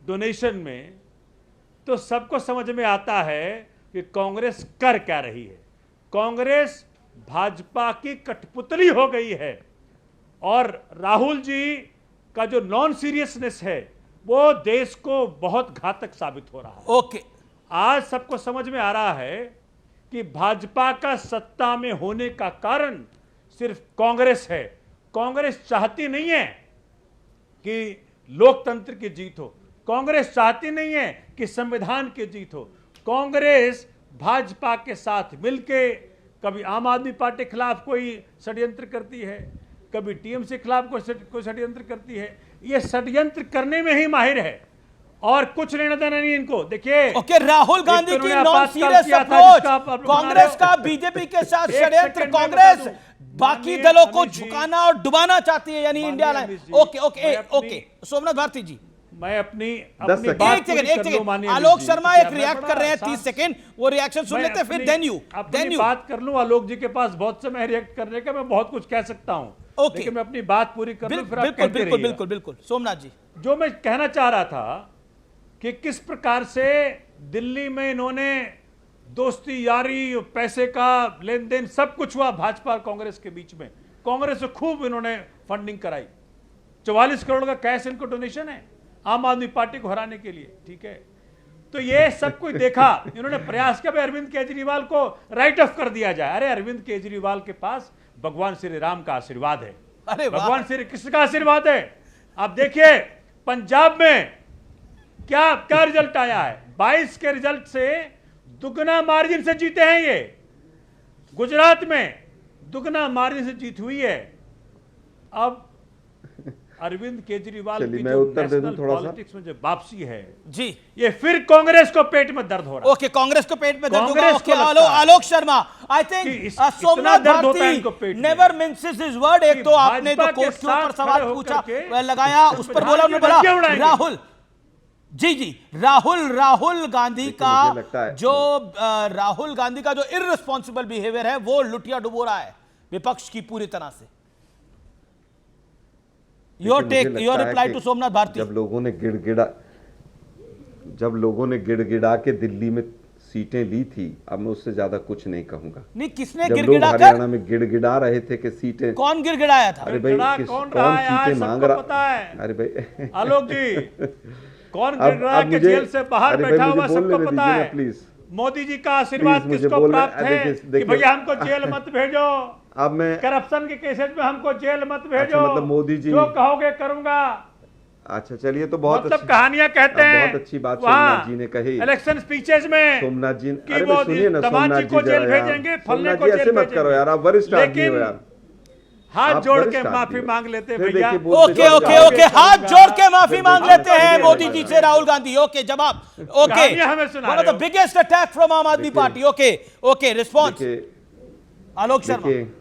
S9: डोनेशन में, तो सबको समझ में आता है कि कांग्रेस कर क्या रही है। कांग्रेस भाजपा की कठपुतली हो गई है, और राहुल जी का जो नॉन सीरियसनेस है वो देश को बहुत घातक साबित हो रहा है।
S1: ओके,
S9: आज सबको समझ में आ रहा है कि भाजपा का सत्ता में होने का कारण सिर्फ कांग्रेस है। कांग्रेस चाहती नहीं है कि लोकतंत्र की जीत हो, कांग्रेस चाहती नहीं है कि संविधान की जीत हो। कांग्रेस भाजपा के साथ मिलके कभी आम आदमी पार्टी के खिलाफ कोई षड्यंत्र करती है, कभी टीएमसी के खिलाफ कोई षड्यंत्र करती है। ये षड्यंत्र करने में ही माहिर है, और कुछ लेना देना नहीं इनको। देखिए,
S1: ओके, राहुल गांधी की नॉन सीरियस अप्रोच, कांग्रेस का बीजेपी के साथ षड्यंत्र, कांग्रेस बाकी दलों को झुकाना और डुबाना चाहती है, यानी India line. Okay, Somnath Bharti ji,
S9: मैं अपनी
S1: एक सेकंड, आलोक शर्मा एक रिएक्ट कर रहे हैं, 30 सेकंड, वो रिएक्शन सुन लेते हैं, फिर देन यू
S9: बात कर लूं। आलोक जी के पास बहुत समय रिएक्ट करने का, मैं बहुत कुछ कह सकता हूं, लेकिन मैं अपनी बात पूरी कर लूं, फिर आप कहते रहिए।
S1: बिल्कुल। सोमनाथ जी,
S9: जो मैं कहना चाह रहा था कि किस प्रकार से दिल्ली में इन्होंने दोस्ती यारी, पैसे का लेन देन सब कुछ हुआ भाजपा और कांग्रेस के बीच में। कांग्रेस से खूब इन्होंने फंडिंग कराई, 44 करोड़ का कैश इनको डोनेशन है आम आदमी पार्टी को हराने के लिए, ठीक है। तो ये सब कुछ देखा, इन्होंने प्रयास किया अरविंद केजरीवाल को राइट ऑफ कर दिया जाए। अरे अरविंद केजरीवाल के पास भगवान श्री राम का आशीर्वाद है।
S1: अरे
S9: भगवान श्री कृष्ण का आशीर्वाद है। आप देखिए पंजाब में क्या रिजल्ट आया है, 22 के रिजल्ट से दुगना मार्जिन से जीते हैं ये। गुजरात में दुगना मार्जिन से जीत हुई है। अब अरविंद केजरीवाल की जो नेशनल पॉलिटिक्स में जो वापसी है
S1: जी,
S9: ये फिर कांग्रेस को पेट में दर्द हो रहा है।
S1: ओके, कांग्रेस को पेट में दर्द होगा। Okay, Alok Sharma, I think Somnath Bharti never minces his word. एक तो आपने तो कोर्ट के ऊपर सवाल पूछा, लगाया, उस पर बोला, उन्होंने बोला राहुल जी राहुल गांधी का जो इररिस्पॉन्सिबल बिहेवियर है वो लुटिया डुबो रहा है विपक्ष की पूरी तरह से। Your reply to Somnath Bharti.
S7: जब लोगों ने गिड़गिड़ा के दिल्ली में सीटें ली थी, अब मैं उससे ज्यादा कुछ नहीं कहूंगा।
S1: नहीं, किसने
S7: जब लोग हरियाणा में गिड़गिड़ा रहे थे कि सीटें,
S1: कौन गिड़गिड़ाया था?
S7: अरे भाई, कौन सीटें मांग रहा है? अरे भाई
S9: आलोक जी, कौन गिड़गिड़ा के जेल से बाहर बैठा हुआ सबको पता है।
S7: प्लीज,
S9: मोदी जी का आशीर्वाद किसको प्राप्त है कि भैया हमको जेल मत भेजो,
S7: अब मैं
S9: करप्शन के केसेस में हमको जेल मत भेजो।
S7: अच्छा, मतलब मोदी जी
S9: जो कहोगे करूंगा।
S7: अच्छा, चलिए, तो बहुत
S9: मतलब कहानियां कहते हैं,
S7: बहुत अच्छी बात सोमनाथ जी ने कही
S9: इलेक्शन स्पीचेज में।
S7: सोमनाथ जी,
S9: अरे सुनिए ना, सोमनाथ जी को जेल भेजेंगे, फलने को जेल
S7: ऐसे मत करो यार, आप वरिष्ठ आदमी हो यार।
S9: हाथ
S7: आप
S9: जोड़
S7: वरिष्ठ
S9: के
S7: आदमी
S9: माफी
S7: हो।
S9: मांग लेते
S7: फिर
S9: भैया।
S7: देखिए, बोलते
S1: ओके
S7: चले
S1: ओके
S7: जाओ।
S1: ओके, हाथ जोड़ के माफी मांग
S7: फिर
S1: लेते हैं
S7: देखिए,
S1: मोदी जी से राहुल गांधी। ओके, जवाब। ओके,
S9: कहानियां हमें सुना
S1: वन ऑफ
S9: रहे
S1: द
S9: हो।
S1: बिगेस्ट अटैक फ्रॉम आम आदमी
S7: देखिए,
S1: पार्टी। ओके ओके, रिस्पॉन्स
S7: देखिए,
S1: आलोक शर्मा।
S7: देखिए,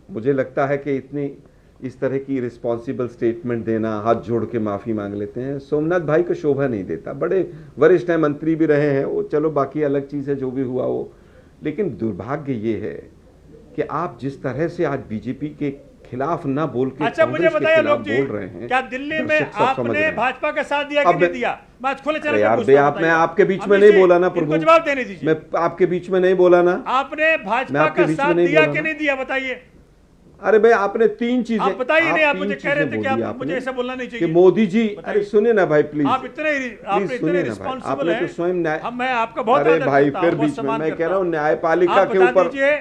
S7: मुझे लगता है कि इतनी इस तरह की रिस्पॉन्सिबल स्टेटमेंट देना, हाथ जोड़ के माफी मांग लेते हैं, सोमनाथ भाई को शोभा नहीं देता। बड़े वरिष्ठ हैं, मंत्री भी रहे हैं वो, चलो बाकी अलग चीज है, जो भी हुआ वो। लेकिन दुर्भाग्य ये है कि आप जिस तरह से आज बीजेपी के खिलाफ ना बोल के
S9: अच्छा, मुझे
S7: कांग्रेस के
S9: बताइए
S7: खिलाफ
S9: लोग जी,
S7: बोल रहे हैं,
S9: क्या दिल्ली में
S7: दर्शक सब समझ रहे
S9: आपने
S7: हैं।
S9: भाजपा का साथ दिया कि
S7: अब
S9: नहीं दिया? मैं आज खुले चैनल
S7: अरे
S9: पे
S7: यार
S9: पूछता
S7: बे,
S9: हूं,
S7: आप मैं
S9: बताइए।
S7: आपके बीच में
S9: अमित
S7: नहीं
S9: जी,
S7: बोला ना
S9: इनको
S7: प्रभु,
S9: जवाब देने दीजिए।
S7: मैं आपके बीच में नहीं बोला ना।
S9: आपने
S7: मैं
S9: भाजपा
S7: आपके
S9: का
S7: बीच में
S9: साथ
S7: नहीं
S9: दिया
S7: बोला
S9: कि
S7: ना।
S9: नहीं दिया? बताइए।
S7: अरे भाई, आपने तीन चीजें,
S9: आप बताइए नहीं, आप
S7: तीन
S9: मुझे कह रहे
S7: चीजें
S9: थे कि
S7: बोली
S9: आप
S7: आपने,
S9: मुझे ऐसा बोलना नहीं
S7: कि
S9: चाहिए।
S7: मोदी जी,
S9: बताइए।
S7: अरे सुनिए ना भाई प्लीज,
S9: आप इतने रिस्पॉन्सिबल
S7: आपने
S9: हैं।
S7: तो स्वयं न्याय,
S9: मैं आपका बहुत
S7: अरे
S9: आदर
S7: भाई
S9: करता
S7: फिर
S9: हूं, बहुत
S7: बीच में
S9: सम्मान
S7: मैं
S9: करता
S7: कह रहा हूँ
S9: हूं।
S7: न्यायपालिका
S9: आप
S7: के
S9: बता
S7: ऊपर,
S9: दीजिए,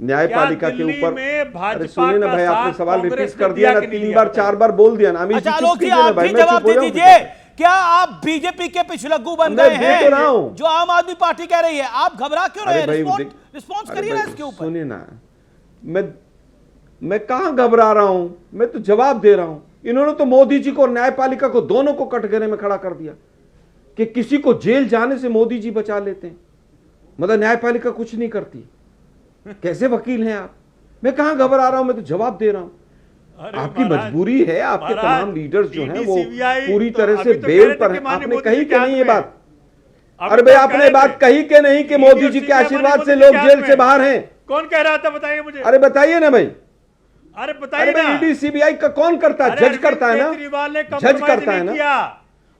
S7: न्यायपालिका
S9: क्या
S7: के
S9: दिल्ली
S7: ऊपर,
S9: में भाजपा
S7: अरे सुनिए ना
S9: का
S7: भाई, आपने
S9: साथ
S7: सवाल
S9: कांग्रेस
S7: रिपीट
S9: ने
S7: कर दिया
S9: दिया
S7: ना,
S9: कि नहीं
S7: 3
S9: दिया?
S7: बार 4 बार बोल दिया ना। अमित
S1: अच्छा
S7: जी
S1: आलोक
S7: चुप
S1: जी,
S7: कीजिए ना
S1: आप
S7: भाई,
S1: भी
S7: मैं
S1: जवाब
S7: चुप हो
S1: दे
S7: जाऊं
S1: दीजिए।
S7: फिर?
S1: क्या आप बीजेपी के पिछलग्गू बन
S7: मैं
S1: गए
S7: दे तो रहा
S1: हैं
S7: हूं।
S1: जो आम आदमी पार्टी कह रही है? आप घबरा क्यों रहे
S7: अरे
S1: हैं?
S7: भाई
S1: रिस्पॉन्स
S7: अरे
S1: करिए ना
S7: भाई,
S1: इसके ऊपर।
S7: सुनिए ना, मैं कहां घबरा रहा हूं, मैं तो जवाब दे रहा हूं। इन्होंने तो मोदी जी को और न्यायपालिका को दोनों को कटघरे में खड़ा कर दिया कि किसी को जेल जाने से मोदी जी बचा लेते हैं, मतलब न्यायपालिका कुछ नहीं करती। कैसे वकील हैं आप? मैं कहां घबरा रहा हूं, मैं तो जवाब दे रहा हूं।
S9: अरे
S7: आपकी
S9: महाराज,
S7: मजबूरी है, आपके
S9: महाराज,
S7: तमाम लीडर्स जो हैं वो
S9: CBI
S7: पूरी
S9: तो
S7: तरह से
S9: अभी तो कह
S7: बेल
S9: रहे थे
S7: पर
S9: कि
S7: हैं।
S9: माननीय
S7: आपने
S9: मोदी
S7: कही
S9: जी
S7: कि
S9: के
S7: नहीं ये
S9: हाथ में।
S7: बात?
S9: अभी
S7: अरे
S9: तो
S7: भाई,
S9: कह
S7: आपने
S9: रहे
S7: बात
S9: थे।
S7: कही कि नहीं कि मोदी जी के आशीर्वाद से लोग जेल से बाहर हैं?
S9: कौन कह रहा था, बताइए मुझे।
S7: अरे बताइए ना भाई।
S9: अरे
S7: अरे
S9: बताइए
S7: भाई,
S9: ना।
S7: ईडी सीबीआई का कौन करता है?
S9: अरे
S7: जज करता है ना,
S9: केजरीवाल ने
S7: जज
S9: कंप्रोमाइज
S7: करता है
S9: नहीं
S7: ना।
S9: किया।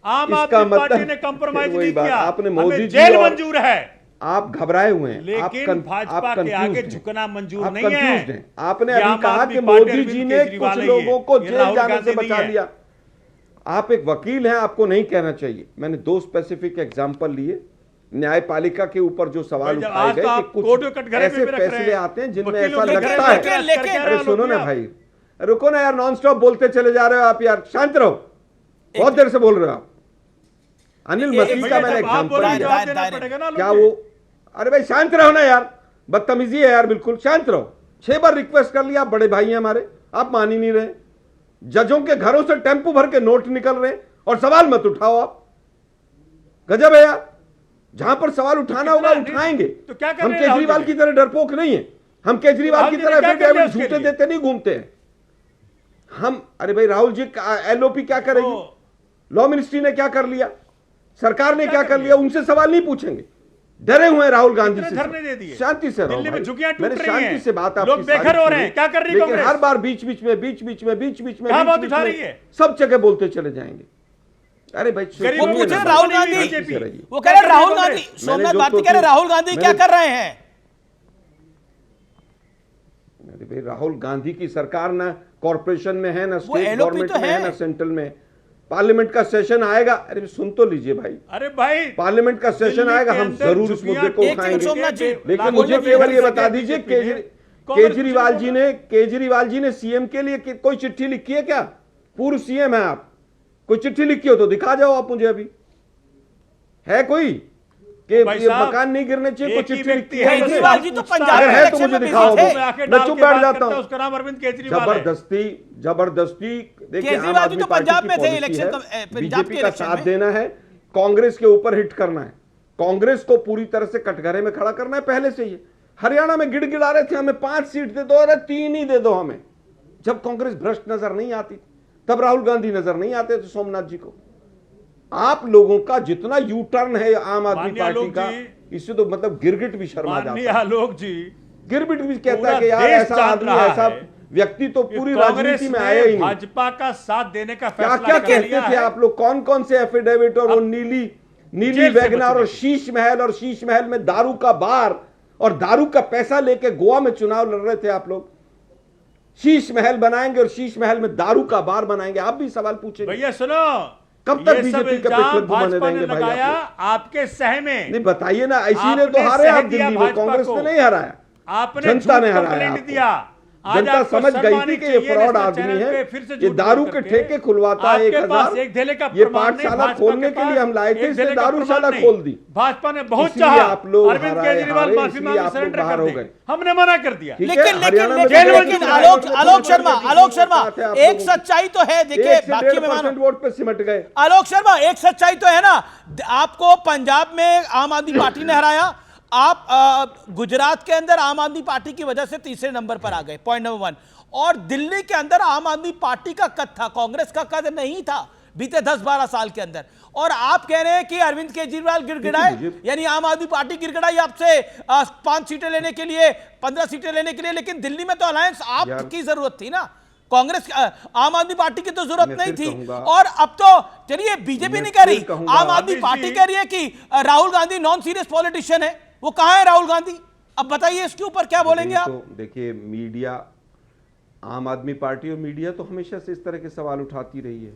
S9: आम
S7: इसका
S9: आदमी पार्टी
S7: मतलब
S9: ने कंप्रोमाइज
S7: वही
S9: नहीं
S7: बात,
S9: किया।
S7: आपने मोदी
S9: हमें
S7: जी
S9: जेल
S7: और-
S9: मंजूर है,
S7: आप घबराए हुए हैं,
S9: लेकिन भाजपा के आगे झुकना मंजूर नहीं है।
S7: कंफ्यूज्ड हैं। आपने
S9: ये
S7: अभी
S9: आम
S7: कहा
S9: आदमी
S7: कि
S9: पार्टी
S7: मोदी
S9: अरविंद
S7: जी ने
S9: केजरीवाल
S7: कुछ
S9: है
S7: लोगों को
S9: ये
S7: जेल
S9: राहुल
S7: जाने
S9: गांधी
S7: से
S9: नहीं
S7: बचा
S9: है।
S7: लिया। आप एक वकील हैं, आपको नहीं कहना चाहिए। मैंने 2 स्पेसिफिक एग्जांपल लिए न्यायपालिका के ऊपर जो सवाल
S9: भाई, जब
S7: उठाए
S9: आज तो
S7: गए
S9: आप
S7: कि
S9: कोर्ट में
S7: कुछ
S9: कटघरे में
S7: ऐसे
S9: भी रख रहे
S7: फैसले
S9: हैं।
S7: आते हैं जिनमें
S9: वकीलों
S7: ऐसा
S9: के
S7: लगता
S9: घर
S7: है।
S9: में लेकिन-
S7: अरे सुनो ना भाई, रुको ना यार, नॉन स्टॉप बोलते चले जा रहे हो आप यार, शांत रहो। बहुत देर से बोल रहे हो आप। अनिल मसीह का मैंने एग्जांपल
S9: जवाब
S7: लिया।
S9: देना पड़ेगा ना।
S7: क्या वो, अरे भाई शांत रहो ना यार, बदतमीजी है यार, बिल्कुल शांत रहो। 6 बार रिक्वेस्ट कर लिया, आप बड़े भाई हैं हमारे, आप मान ही नहीं रहे। जजों के घरों से टेम्पो भर के नोट निकल रहे हैं और सवाल मत उठाओ आप। गजब है यार, जहां पर सवाल उठाना होगा उठाएंगे।
S9: तो क्या कर
S7: हम
S9: रहे हैं राहुल
S7: केजरीवाल
S9: जी?
S7: की तरह डरपोक नहीं है। हम केजरीवाल की
S9: राहुल जी
S7: तरह
S9: ने क्या कर लिया
S7: एफिडेविट
S9: उसके
S7: झूठे
S9: लिए?
S7: देते नहीं घूमते हैं हम। अरे भाई, राहुल जी एलओपी क्या करेगी? लॉ मिनिस्ट्री ने क्या कर लिया? सरकार ने क्या कर लिया? उनसे सवाल नहीं पूछेंगे, डरे हुए हैं राहुल गांधी
S9: कितने
S7: से।
S9: धरने दे दिए?
S7: शांति से रहो
S9: दिल्ली में
S7: भाई।
S9: झुग्गियां टूट
S7: मैंने
S9: रही
S7: शांति
S9: हैं।
S7: से बात
S9: लोग
S7: आपकी
S9: बेघर
S7: सारी
S9: हो रहे हैं।
S7: सुनी।
S9: क्या कर रही
S7: लेकिन
S9: कांग्रेस?
S7: हर बार बीच बीच में
S9: क्या बात उठा रही है?
S7: सब जगह बोलते चले जाएंगे। अरे भाई,
S9: गरीबों
S1: वो
S9: को
S1: पूछे
S9: जवाब
S1: राहुल
S9: नहीं
S1: गांधी,
S9: बीजेपी।
S1: वो कह रहे राहुल गांधी, सोमनाथ
S7: जो
S1: भारती कह रहे राहुल गांधी क्या कर रहे हैं?
S7: अरे भाई, राहुल गांधी की सरकार ना कॉर्पोरेशन में है, ना स्टेट
S1: LOP
S7: गवर्नमेंट
S1: तो
S7: में है,
S1: है।
S7: ना सेंट्रल में। पार्लियामेंट का सेशन आएगा, अरे सुन तो लीजिए भाई,
S9: अरे भाई,
S7: पार्लियामेंट का सेशन
S9: दिल्ली
S7: आएगा,
S9: के
S7: हम
S9: अंदर
S7: जरूर इस
S9: झुग्गियां
S7: मुद्दे को
S1: एक सेकंड
S7: उठाएंगे।
S1: सोमनाथ जी,
S7: लेकिन
S1: बोलने
S7: मुझे
S1: की
S7: केवल
S1: हर
S7: ये
S1: जगह
S7: बता दीजिए,
S9: बीजेपी ने
S7: केजरीवाल जी ने सीएम के लिए कोई चिट्ठी लिखी है क्या? पूर्व सीएम है आप, कोई चिट्ठी लिखी हो तो दिखा जाओ आप मुझे। अभी है कोई कि
S9: भाई
S7: ये
S9: साहब,
S7: मकान नहीं गिरने चाहिए, कोई
S9: एक ही
S7: चिट्ठी
S9: व्यक्ति
S7: लिखी है?
S9: है,
S1: केजरीवाल जी तो पंजाब
S7: अगर
S1: के
S7: है तो
S1: इलेक्शन
S7: मुझे
S1: में
S7: दिखाओ।
S1: बिजी थे।
S9: में आके
S7: मैं
S9: डाल
S7: चुप
S9: के
S7: बैठ
S9: बात
S7: जाता
S9: करता है,
S7: हूं।
S9: उसका नाम अरविंद केजरीवाल है।
S7: जबरदस्ती देखिए, आम
S1: केजरीवाल जी
S7: आदमी
S1: तो
S7: पार्टी
S1: पंजाब
S7: की
S1: में थे
S7: पॉलिसी
S1: इलेक्शन
S7: है,
S1: पंजाब के
S7: बीजेपी का
S1: इलेक्शन
S7: साथ
S1: में।
S7: देना है, कांग्रेस के ऊपर हिट करना है, कांग्रेस को पूरी तरह से कटघरे में खड़ा करना है। पहले से ही हरियाणा में गिड़गिड़ा रहे थे, हमें 5 सीट दे दो, अरे 3 ही दे दो हमें। जब कांग्रेस भ्रष्ट नजर नहीं आती, तब राहुल गांधी नजर नहीं आते थे सोमनाथ जी को। आप लोगों का जितना यू टर्न है आम आदमी
S9: माननीय
S7: पार्टी
S9: आलोक
S7: का,
S9: जी,
S7: इससे तो मतलब गिरगिट भी शर्मा
S9: माननीय
S7: जाता है।
S9: आलोक जी,
S7: गिरगिट भी कहता
S9: पूरा
S7: है कि यार
S9: देश
S7: ऐसा
S9: जान
S7: आदमी,
S9: रहा
S7: ऐसा
S9: है
S7: व्यक्ति तो पूरी
S9: कांग्रेस
S7: राजनीति में
S9: ने
S7: आया ही नहीं।
S9: भाजपा का साथ देने का
S7: क्या
S9: फैसला
S7: क्या
S9: कर
S7: कहते
S9: लिया
S7: थे
S9: है।
S7: आप लोग? कौन कौन से एफिडेविट और वो नीली
S9: जेल से
S7: वैगनर और
S9: बचने
S7: शीश महल, और शीश महल में दारू का बार और दारू का पैसा लेके गोवा में चुनाव लड़ रहे थे आप लोग। शीश महल बनाएंगे और शीश महल में दारू का बार बनाएंगे। आप भी सवाल पूछेंगे,
S9: भैया सुनो,
S7: कब तक
S9: ये सब
S7: बीजेपी का
S9: इल्जाम
S7: पिछले घुमाने
S9: भाजपा ने
S7: देंगे भाई?
S9: लगाया
S7: आप
S9: आपके सह में।
S7: नहीं बताइए ना, इसीलिए तो
S9: आपने
S7: हारे
S9: सह
S7: आप
S9: दिया
S7: दिल्ली में,
S9: भाजपा
S7: कांग्रेस
S9: को।
S7: ने नहीं हराया,
S9: आपने
S7: जनता ने
S9: झूठ
S7: हराया
S9: कंप्लेंट
S7: आपको।
S9: दिया।
S7: जनता
S9: आपको
S7: समझ गई
S9: शर्मा
S7: थी कि ये
S9: नहीं चाहिए
S7: फ्रॉड
S9: नेशनल
S7: आदमी
S9: चैनल
S7: है,
S9: पे फिर से
S7: ये
S9: झूठ
S7: दारू
S9: बोल
S7: के
S9: करके।
S7: ठेके खुलवाता है
S9: आपके पास
S7: 1000।
S9: एक ढेले का
S7: ये
S9: प्रमाण नहीं,
S7: पाठशाला
S9: भाजपा
S7: खोलने
S9: के
S7: के लिए हम लाए थे,
S9: एक
S7: इसने
S9: ढेले का
S7: दारूशाला
S9: प्रमाण
S7: खोल
S9: नहीं।
S7: दी।
S9: भाजपा ने बहुत
S7: इसलिए
S9: चाहा
S7: आप लोग
S9: अरविंद
S7: हारे,
S9: केजरीवाल माफी
S7: इसलिए
S9: मांगे
S7: आप लोग
S9: सरेंडर
S7: बाहर
S9: कर
S7: हो
S9: दे,
S7: गए।
S9: हमने मना कर दिया।
S7: ठीक है,
S1: लेकिन
S7: हरियाणा में
S1: लेकिन
S7: जेल
S1: लेकिन
S7: में
S1: आलोक
S7: जेल में
S1: आलोक शर्मा
S7: जेल में
S1: आलोक
S7: जेल में
S1: शर्मा
S7: आते आप
S1: एक
S7: लोगों को।
S1: सच्चाई तो है, देखिए
S7: 1 से
S1: बाकी में
S7: 1.5%
S1: मानो
S7: वोट पे सिमट गए।
S1: आलोक शर्मा एक सच्चाई तो है ना, आपको पंजाब में आम आदमी पार्टी ने हराया, आप गुजरात के अंदर आम आदमी पार्टी की वजह से तीसरे नंबर पर आ गए, पॉइंट नंबर 1। और दिल्ली के अंदर आम आदमी पार्टी का कद था, कांग्रेस का कद नहीं था बीते 10-12 साल के अंदर। और आप कह रहे हैं कि अरविंद केजरीवाल गिड़गिड़ाए, यानी आम आदमी पार्टी गिड़गिड़ाई आपसे 5 सीटें लेने के लिए, 15 सीटें लेने के लिए, लेकिन दिल्ली में तो अलायंस आपकी जरूरत थी ना, कांग्रेस आम आदमी पार्टी की तो जरूरत नहीं थी। और अब तो चलिए बीजेपी नहीं कह रही, आम आदमी पार्टी कह रही है कि Rahul Gandhi non serious politician है। वो कहां है राहुल गांधी? अब बताइए इसके ऊपर क्या बोलेंगे आप?
S7: तो देखिए, मीडिया, आम आदमी पार्टी और मीडिया तो हमेशा से इस तरह के सवाल उठाती रही है,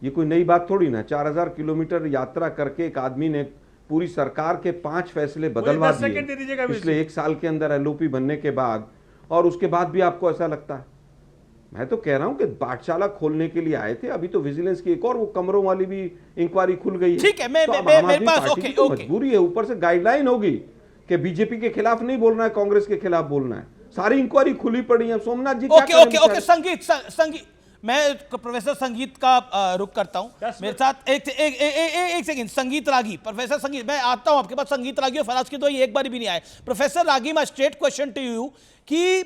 S7: ये कोई नई बात थोड़ी ना। 4000 किलोमीटर यात्रा करके एक आदमी ने पूरी सरकार के 5 फैसले बदलवा दिए पिछले 1 साल के अंदर एलओपी बनने के बाद, और उसके बाद भी आपको ऐसा लगता है? मैं तो कह रहा हूं कि पाठशाला खोलने के लिए आए थे, अभी तो विजिलेंस की एक और वो कमरों वाली भी इंक्वायरी खुल गई है।
S1: ठीक है, मैं
S7: तो अब
S1: मेरे
S7: आम आदमी
S1: पास
S7: पार्टी
S1: ओके
S7: की तो
S1: ओके
S7: मजबूरी है, ऊपर से गाइडलाइन होगी कि बीजेपी के खिलाफ नहीं बोलना है, कांग्रेस के खिलाफ बोलना है। सारी इंक्वायरी खुली पड़ी है। सोमनाथ जी
S1: ओके ओके ओके संगीत मैं प्रोफेसर संगीत का रुख करता हूं मेरे साथ। एक सेकंड, संगीत रागी, प्रोफेसर संगीत, मैं आता हूं आपके पास। संगीत रागी और फराज की तो ये एक बार भी नहीं आए। Professor Ragi, my straight question to you कि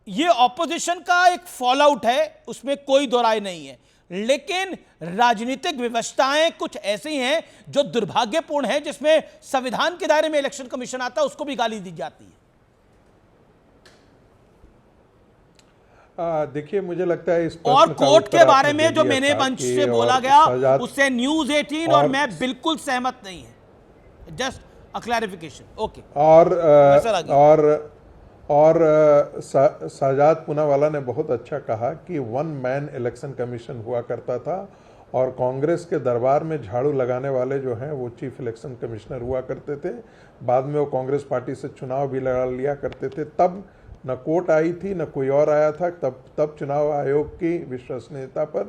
S1: ये ऑपोजिशन का एक फॉल आउट है, उसमें कोई दो राय नहीं है, लेकिन राजनीतिक व्यवस्थाएं कुछ ऐसी हैं जो दुर्भाग्यपूर्ण है, जिसमें संविधान के दायरे में इलेक्शन कमीशन आता है, उसको भी गाली दी जाती है।
S10: देखिए, मुझे लगता है इस
S1: और कोर्ट के बारे में जो मैंने मंच से बोला गया उससे न्यूज़ 18 और मैं बिल्कुल सहमत नहीं है। Just a clarification. ओके।
S10: और साजाद पूनावाला ने बहुत अच्छा कहा कि 1 मैन इलेक्शन कमीशन हुआ करता था, और कांग्रेस के दरबार में झाड़ू लगाने वाले जो हैं वो चीफ इलेक्शन कमिश्नर हुआ करते थे। बाद में वो कांग्रेस पार्टी से चुनाव भी लड़ा लिया करते थे। तब न कोर्ट आई थी, न कोई और आया था। तब चुनाव आयोग की विश्वसनीयता पर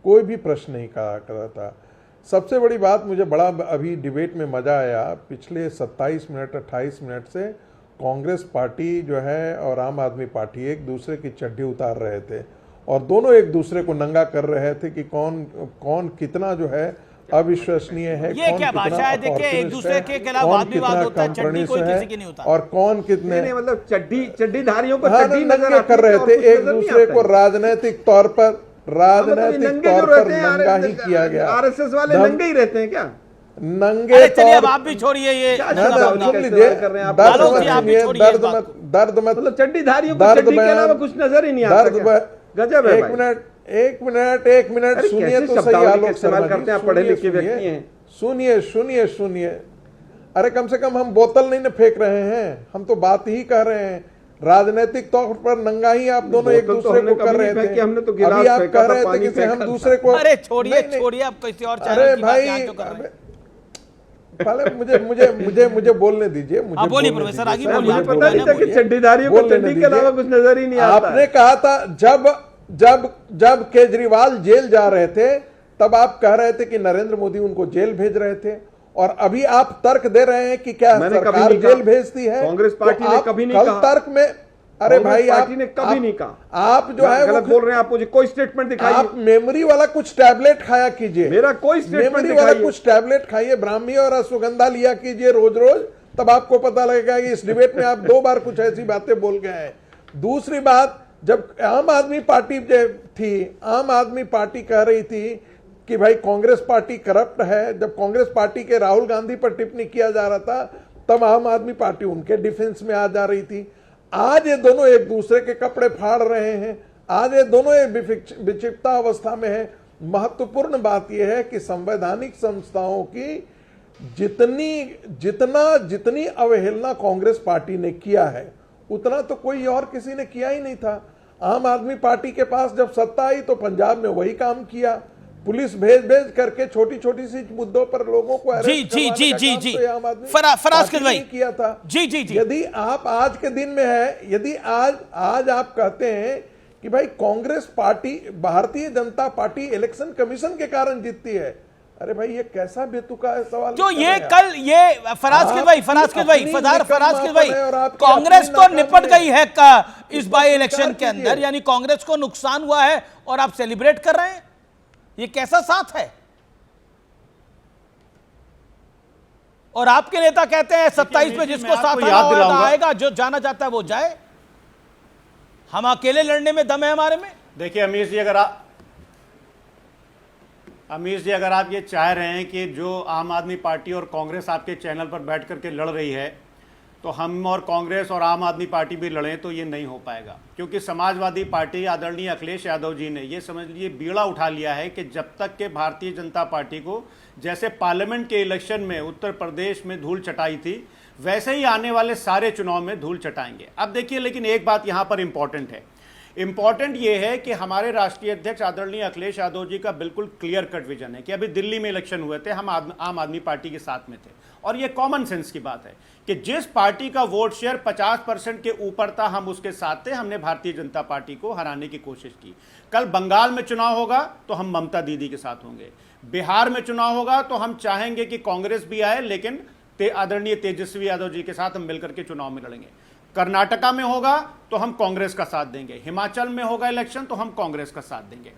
S10: कोई भी प्रश्न नहीं करा करा था। सबसे बड़ी बात, मुझे बड़ा अभी डिबेट में मज़ा आया, पिछले 27 मिनट 28 मिनट से कांग्रेस पार्टी जो है और आम आदमी पार्टी एक दूसरे की चड्डी उतार रहे थे, और दोनों एक दूसरे को नंगा कर रहे थे कि कौन कितना जो है अविश्वसनीय है,
S1: ये क्या भाषा है? देखिए, एक दूसरे के खिलाफ वाद विवाद होता है, चड्डी कोई किसी की नहीं होता,
S10: और कौन कितने
S7: मतलब चड्डीधारियों को चड्डी
S10: नंगे कर रहे थे एक दूसरे को। राजनीतिक तौर पर नंगा ही किया गया।
S7: आरएसएस वाले नंगे ही रहते हैं क्या?
S10: नंगे
S1: चलिए, अब आप भी छोड़िए ये,
S10: सुन लीजिए, दर्द मत,
S7: मतलब चड्डीधारियों को चड्डी के अलावा कुछ नजर ही नहीं आता। गजब है।
S10: एक मिनट सुनिए तो सही। आलोक शर्मा
S7: करते हैं, पढ़े लिखे व्यक्ति हैं।
S10: सुनिए। अरे कम से कम हम बोतल नहीं न फेंक रहे हैं, हम तो बात ही कर रहे हैं। राजनीतिक तौर पर नंगा ही आप दोनों एक दूसरे को कर रहे थे।
S7: हमने तो
S10: अभी आप कह रहे थे कि हम दूसरे को,
S1: अरे छोड़िए आप किसी और
S10: अरे भाई पहले मुझे बोलने दीजिए।
S1: बोलिए प्रोफेसर, आगे बोलिए।
S7: मुझे पता नहीं था कि चड्डीधारियों को चड्डी के अलावा कुछ नजर ही नहीं आता।
S10: आपने कहा था जब केजरीवाल जेल जा रहे थे, तब आप कह रहे थे कि नरेंद्र मोदी उनको जेल भेज रहे थे, और अभी आप तर्क दे रहे हैं कि क्या सरकार जेल भेजती है?
S7: कांग्रेस पार्टी ने कभी नहीं कहा।
S10: तर्क में, अरे भाई
S7: पार्टी ने कभी नहीं कहा।
S10: आप जो है
S7: गलत बोल रहे हैं। आप मुझे कोई स्टेटमेंट दिखाइए।
S10: आप मेमोरी वाला कुछ टैबलेट खाया कीजिए।
S7: मेरा कोई स्टेटमेंट
S10: मेमोरी वाला कुछ टैबलेट खाइए, ब्राह्मी और अश्वगंधा लिया कीजिए रोज, तब आपको पता लगेगा कि इस डिबेट में आप 2 बार कुछ ऐसी बातें बोल गए हैं। दूसरी बात, जब आम आदमी पार्टी थी, आम आदमी पार्टी कह रही थी कि भाई कांग्रेस पार्टी करप्ट है, जब कांग्रेस पार्टी के राहुल गांधी पर टिप्पणी किया जा रहा था, तब आम आदमी पार्टी उनके डिफेंस में आ जा रही थी। आज ये दोनों एक दूसरे के कपड़े फाड़ रहे हैं, आज ये दोनों एक विक्षिप्ता अवस्था में है। महत्वपूर्ण बात यह है कि संवैधानिक संस्थाओं की जितनी अवहेलना कांग्रेस पार्टी ने किया है, उतना तो कोई और किसी ने किया ही नहीं था। आम आदमी पार्टी के पास जब सत्ता आई तो पंजाब में वही काम किया, पुलिस भेज करके छोटी छोटी सी मुद्दों पर लोगों को
S1: जी
S10: अरेस्ट
S1: जी
S10: करवाने
S1: जी
S10: का
S1: जी
S10: काम
S1: जी
S10: तो आम आदमी
S1: फराज
S10: पार्टी
S1: किस भाई
S10: ने किया था।
S1: जी जी जी
S10: यदि आप आज के दिन में है, यदि आज आप कहते हैं कि भाई Congress party, Bharatiya Janata party election commission के कारण जीतती है, अरे भाई ये कैसा बेतुका सवाल।
S1: जो ये कल ये फराज किस भाई कांग्रेस तो निपट गई है इस बाई इलेक्शन के अंदर, यानी कांग्रेस को नुकसान हुआ है और आप सेलिब्रेट कर रहे हैं, ये कैसा साथ है? और आपके नेता कहते हैं 27 में जिसको साथ आएगा, जो जाना चाहता है वो जाए, हम अकेले लड़ने में दम है हमारे में।
S11: देखिए अमीर जी, अगर आप ये चाह रहे हैं कि जो आम आदमी पार्टी और कांग्रेस आपके चैनल पर बैठ करके लड़ रही है, तो हम और कांग्रेस और आम आदमी पार्टी भी लड़ें तो ये नहीं हो पाएगा, क्योंकि समाजवादी पार्टी आदरणीय अखिलेश यादव जी ने ये समझ लीजिए बीड़ा उठा लिया है कि जब तक के भारतीय जनता पार्टी को जैसे पार्लियामेंट के इलेक्शन में उत्तर प्रदेश में धूल चटाई थी, वैसे ही आने वाले सारे चुनाव में धूल चटाएंगे। अब देखिए, लेकिन एक बात यहाँ पर इंपॉर्टेंट है, इंपॉर्टेंट ये है कि हमारे राष्ट्रीय अध्यक्ष आदरणीय अखिलेश यादव जी का बिल्कुल क्लियर कट विजन है कि अभी दिल्ली में इलेक्शन हुए थे, हम आम आदमी पार्टी के साथ में थे, और ये कॉमन सेंस की बात है कि जिस पार्टी का वोट शेयर 50% के ऊपर था हम उसके साथ थे, हमने भारतीय जनता पार्टी को हराने की कोशिश की। कल बंगाल में चुनाव होगा तो हम ममता दीदी के साथ होंगे, बिहार में चुनाव होगा तो हम चाहेंगे कि कांग्रेस भी आए, लेकिन आदरणीय तेजस्वी यादव जी के साथ हम मिलकर के चुनाव में लड़ेंगे। कर्नाटका में होगा तो हम कांग्रेस का साथ देंगे, हिमाचल में होगा इलेक्शन तो हम कांग्रेस का साथ देंगे।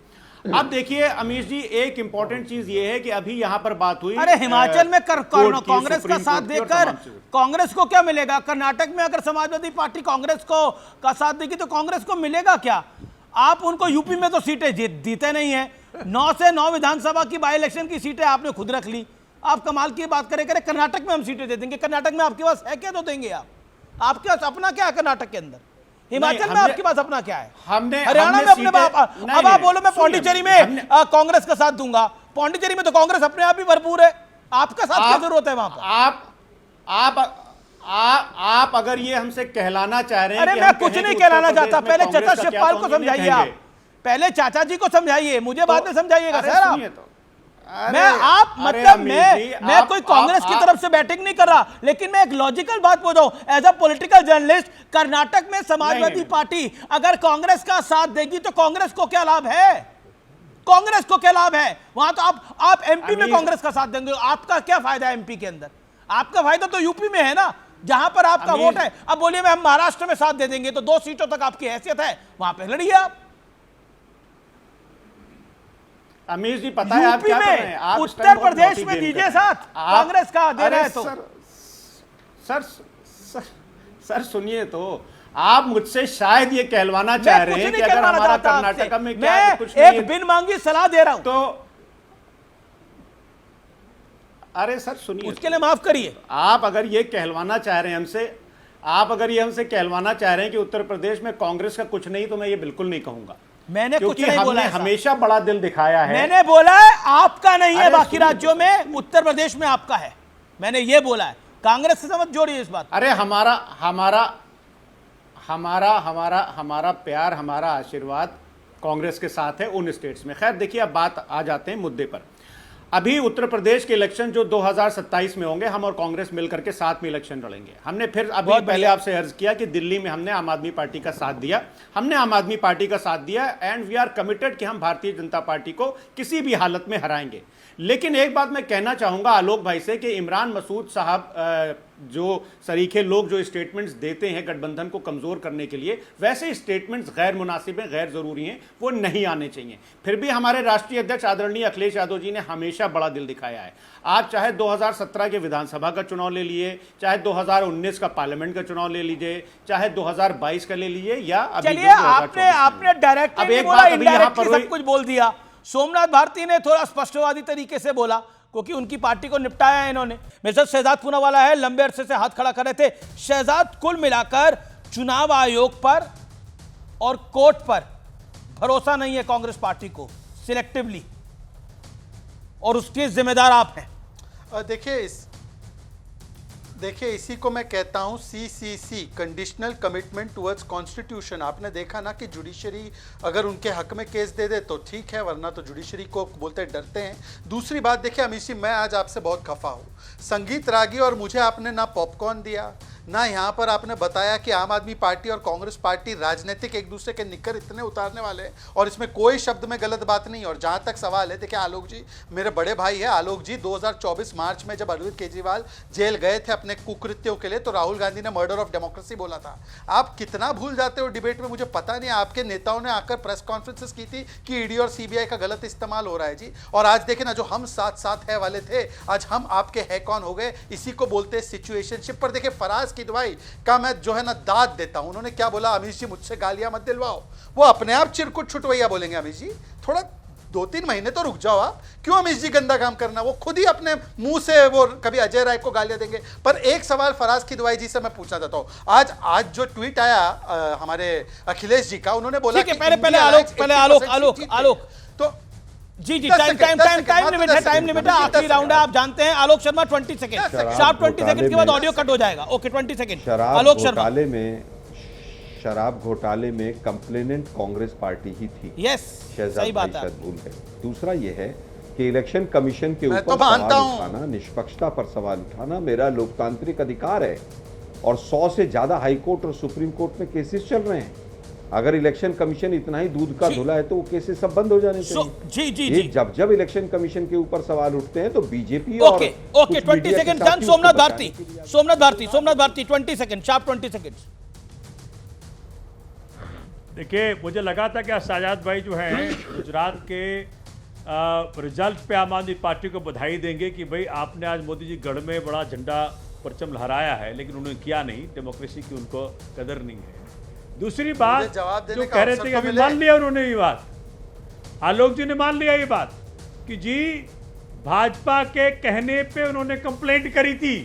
S11: अब देखिए अमीश जी, एक इंपॉर्टेंट चीज ये है कि अभी यहां पर बात हुई,
S1: अरे हिमाचल में कांग्रेस का साथ देकर कांग्रेस को क्या मिलेगा? कर्नाटक में अगर समाजवादी पार्टी कांग्रेस को का साथ देगी तो कांग्रेस को मिलेगा क्या? आप उनको यूपी में तो सीटें जीते नहीं है, 9 से 9 विधानसभा की बाई इलेक्शन की सीटें आपने खुद रख ली। आप कमाल की बात करें कर्नाटक में हम सीटें दे देंगे, कर्नाटक में आपके पास है क्या? तो देंगे आप, आपके पास अपना क्या है कर्नाटक के अंदर? हिमाचल में आपके पास अपना क्या है? हरियाणा में अपने अब आप बोलो मैं पौंडीचेरी में कांग्रेस का साथ दूंगा, पौंडीचेरी में तो कांग्रेस अपने आप ही भरपूर है, आपका साथ क्या जरूरत है वहां पर?
S11: आप अगर ये हमसे कहलाना चाह रहे हैं,
S1: अरे मैं कुछ नहीं कहलाना चाहता, पहले चाचा शिवपाल को समझाइए, आप पहले चाचा जी को समझाइए, मुझे बाद में समझाइएगा सर। आप मैं कोई कांग्रेस की तरफ से बैटिंग नहीं कर रहा, लेकिन मैं एक लॉजिकल बात बोल रहा हूं as a political journalist. Karnataka में समाजवादी पार्टी अगर कांग्रेस का साथ देगी तो कांग्रेस को क्या लाभ है? कांग्रेस को क्या लाभ है? वहां तो आप एमपी में कांग्रेस का साथ देंगे, आपका क्या फायदा है एमपी के अंदर? आपका फायदा तो यूपी में है ना, जहां पर आपका वोट है। अब बोलिए हम महाराष्ट्र में साथ दे देंगे तो 2 सीटों तक आपकी हैसियत है, वहां पे लड़िए आप।
S11: अमीर जी पता है आप क्या कर रहे हैं? आप
S1: उत्तर प्रदेश में दीजिए साथ, कांग्रेस का दे रहे हैं तो।
S11: सर सुनिए, तो आप मुझसे शायद ये कहलवाना चाह रहे हैं कि अगर हमारा कर्नाटक में क्या कुछ
S1: एक बिन मांगी सलाह दे रहा हूं
S11: तो, अरे सर सुनिए,
S1: उसके लिए माफ करिए।
S11: आप अगर ये कहलवाना चाह रहे हैं हमसे, आप अगर ये हमसे कहलवाना चाह रहे हैं कि उत्तर प्रदेश में कांग्रेस का कुछ नहीं, तो मैं ये बिल्कुल नहीं कहूंगा।
S1: मैंने कुछ नहीं बोला,
S11: हमेशा बड़ा दिल दिखाया है।
S1: मैंने बोला है आपका नहीं है, बाकी राज्यों में, उत्तर प्रदेश में आपका है, मैंने ये बोला है। कांग्रेस से समझ जोड़िए इस बात।
S11: अरे हमारा प्यार, हमारा आशीर्वाद कांग्रेस के साथ है उन स्टेट्स में। खैर देखिए, अब बात आ जाते हैं मुद्दे पर। अभी उत्तर प्रदेश के इलेक्शन जो 2027 में होंगे, हम और कांग्रेस मिलकर के साथ में इलेक्शन लड़ेंगे। हमने फिर अभी पहले आपसे अर्ज किया कि दिल्ली में हमने आम आदमी पार्टी का साथ दिया, एंड वी आर कमिटेड कि हम भारतीय जनता पार्टी को किसी भी हालत में हराएंगे। लेकिन एक बात मैं कहना चाहूंगा आलोक भाई से कि इमरान मसूद साहब जो सरीखे लोग जो स्टेटमेंट्स देते हैं गठबंधन को कमजोर करने के लिए, वैसे स्टेटमेंट्स गैर मुनासिब हैं, गैर जरूरी हैं, वो नहीं आने चाहिए। फिर भी हमारे राष्ट्रीय अध्यक्ष आदरणीय अखिलेश यादव जी ने हमेशा बड़ा दिल दिखाया है। आप चाहे 2017 के विधानसभा का चुनाव ले लिए, चाहे 2019 का पार्लियामेंट का चुनाव ले लीजिए, चाहे 2022 का ले लीजिए, या
S1: चलिए आपने डायरेक्टली बोला, इनडायरेक्टली सब कुछ बोल दिया। सोमनाथ भारती ने थोड़ा स्पष्टवादी तरीके से बोला, क्योंकि उनकी पार्टी को निपटाया है इन्होंने। मेरे साथ शहजाद पूनावाला है, लंबे अरसे से हाथ खड़ा कर रहे थे। शहजाद, कुल मिलाकर चुनाव आयोग पर और कोर्ट पर भरोसा नहीं है कांग्रेस पार्टी को सिलेक्टिवली, और उसके जिम्मेदार आप हैं।
S8: देखिए देखिए, इसी को मैं कहता हूं CCC, conditional commitment towards constitution. आपने देखा ना कि जुडिशरी अगर उनके हक में केस दे दे तो ठीक है, वरना तो जुडिशरी को बोलते डरते हैं। दूसरी बात देखिए अमित जी, मैं आज आपसे बहुत खफा हूं। संगीत रागी और मुझे आपने ना पॉपकॉर्न दिया, ना यहाँ पर आपने बताया कि आम आदमी पार्टी और कांग्रेस पार्टी राजनीतिक एक दूसरे के निकर इतने उतारने वाले हैं, और इसमें कोई शब्द में गलत बात नहीं। और जहाँ तक सवाल है, देखिए आलोक जी मेरे बड़े भाई है। आलोक जी 2024 मार्च में जब अरविंद केजरीवाल जेल गए थे अपने कुकृत्यों के लिए, तो राहुल गांधी ने मर्डर ऑफ डेमोक्रेसी बोला था। आप कितना भूल जाते हो डिबेट में, मुझे पता नहीं। आपके नेताओं ने आकर प्रेस कॉन्फ्रेंसेस की थी कि ईडी और सीबीआई का गलत इस्तेमाल हो रहा है जी। और आज देखे ना, जो हम साथ साथ है वाले थे, आज हम आपके है कौन हो गए। इसी को बोलते हैं सिचुएशनशिप। पर देखिए फराज की दवाई का मैं जो है ना दाद देता हूं। उन्होंने क्या बोला, अमित जी मुझसे गालियां मत दिलवाओ। वो अपने आप चिरकुट छुटवैया बोलेंगे। अमित जी थोड़ा 2-3 महीने तो रुक जाओ आप। क्यों अमित जी गंदा काम करना, वो खुद ही अपने मुंह से वो कभी अजय राय को गालियां देंगे। पर एक सवाल फराज की दवाई जी से मैं पूछना चाहता हूं। आज जो ट्वीट आया हमारे अखिलेश जी का, उन्होंने बोला
S1: ठीक है, पहले आलोक तो जी टाइम लिमिट है, आखिरी राउंड है, आप जानते हैं। Alok Sharma 20 second, sharp 20 second के बाद ऑडियो कट हो जाएगा। Okay 20 second. आलोक शर्मा,
S7: शराब घोटाले में कंप्लेनेंट कांग्रेस पार्टी ही थी।
S1: यस, सही बात है।
S7: भूल गए। दूसरा यह है कि इलेक्शन कमीशन के ऊपर सवाल उठाना, निष्पक्षता पर सवाल उठाना मेरा लोकतांत्रिक अधिकार है। और 100 से ज्यादा हाईकोर्ट और सुप्रीम कोर्ट में केसेस चल रहे हैं। अगर इलेक्शन कमीशन इतना ही दूध का धुला है तो वो केसेस सब बंद हो जाने चाहिए। जी। जब इलेक्शन कमीशन के ऊपर सवाल उठते हैं तो बीजेपी और
S1: 20 second done. Somnath Bharti 20 second, sharp 20 second.
S9: देखिए, मुझे लगा था कि साजाद भाई जो हैं गुजरात के रिजल्ट पे आम आदमी पार्टी को बधाई देंगे कि भाई आपने आज मोदी जी गढ़ में बड़ा झंडा परचम लहराया है, लेकिन उन्होंने किया नहीं। डेमोक्रेसी की उनको कदर नहीं है। दूसरी बात जो कह रहे थे कि अभी मान लिया उन्होंने ये बात, आलोक जी ने मान लिया ये बात कि जी भाजपा के कहने पे उन्होंने कंप्लेंट करी थी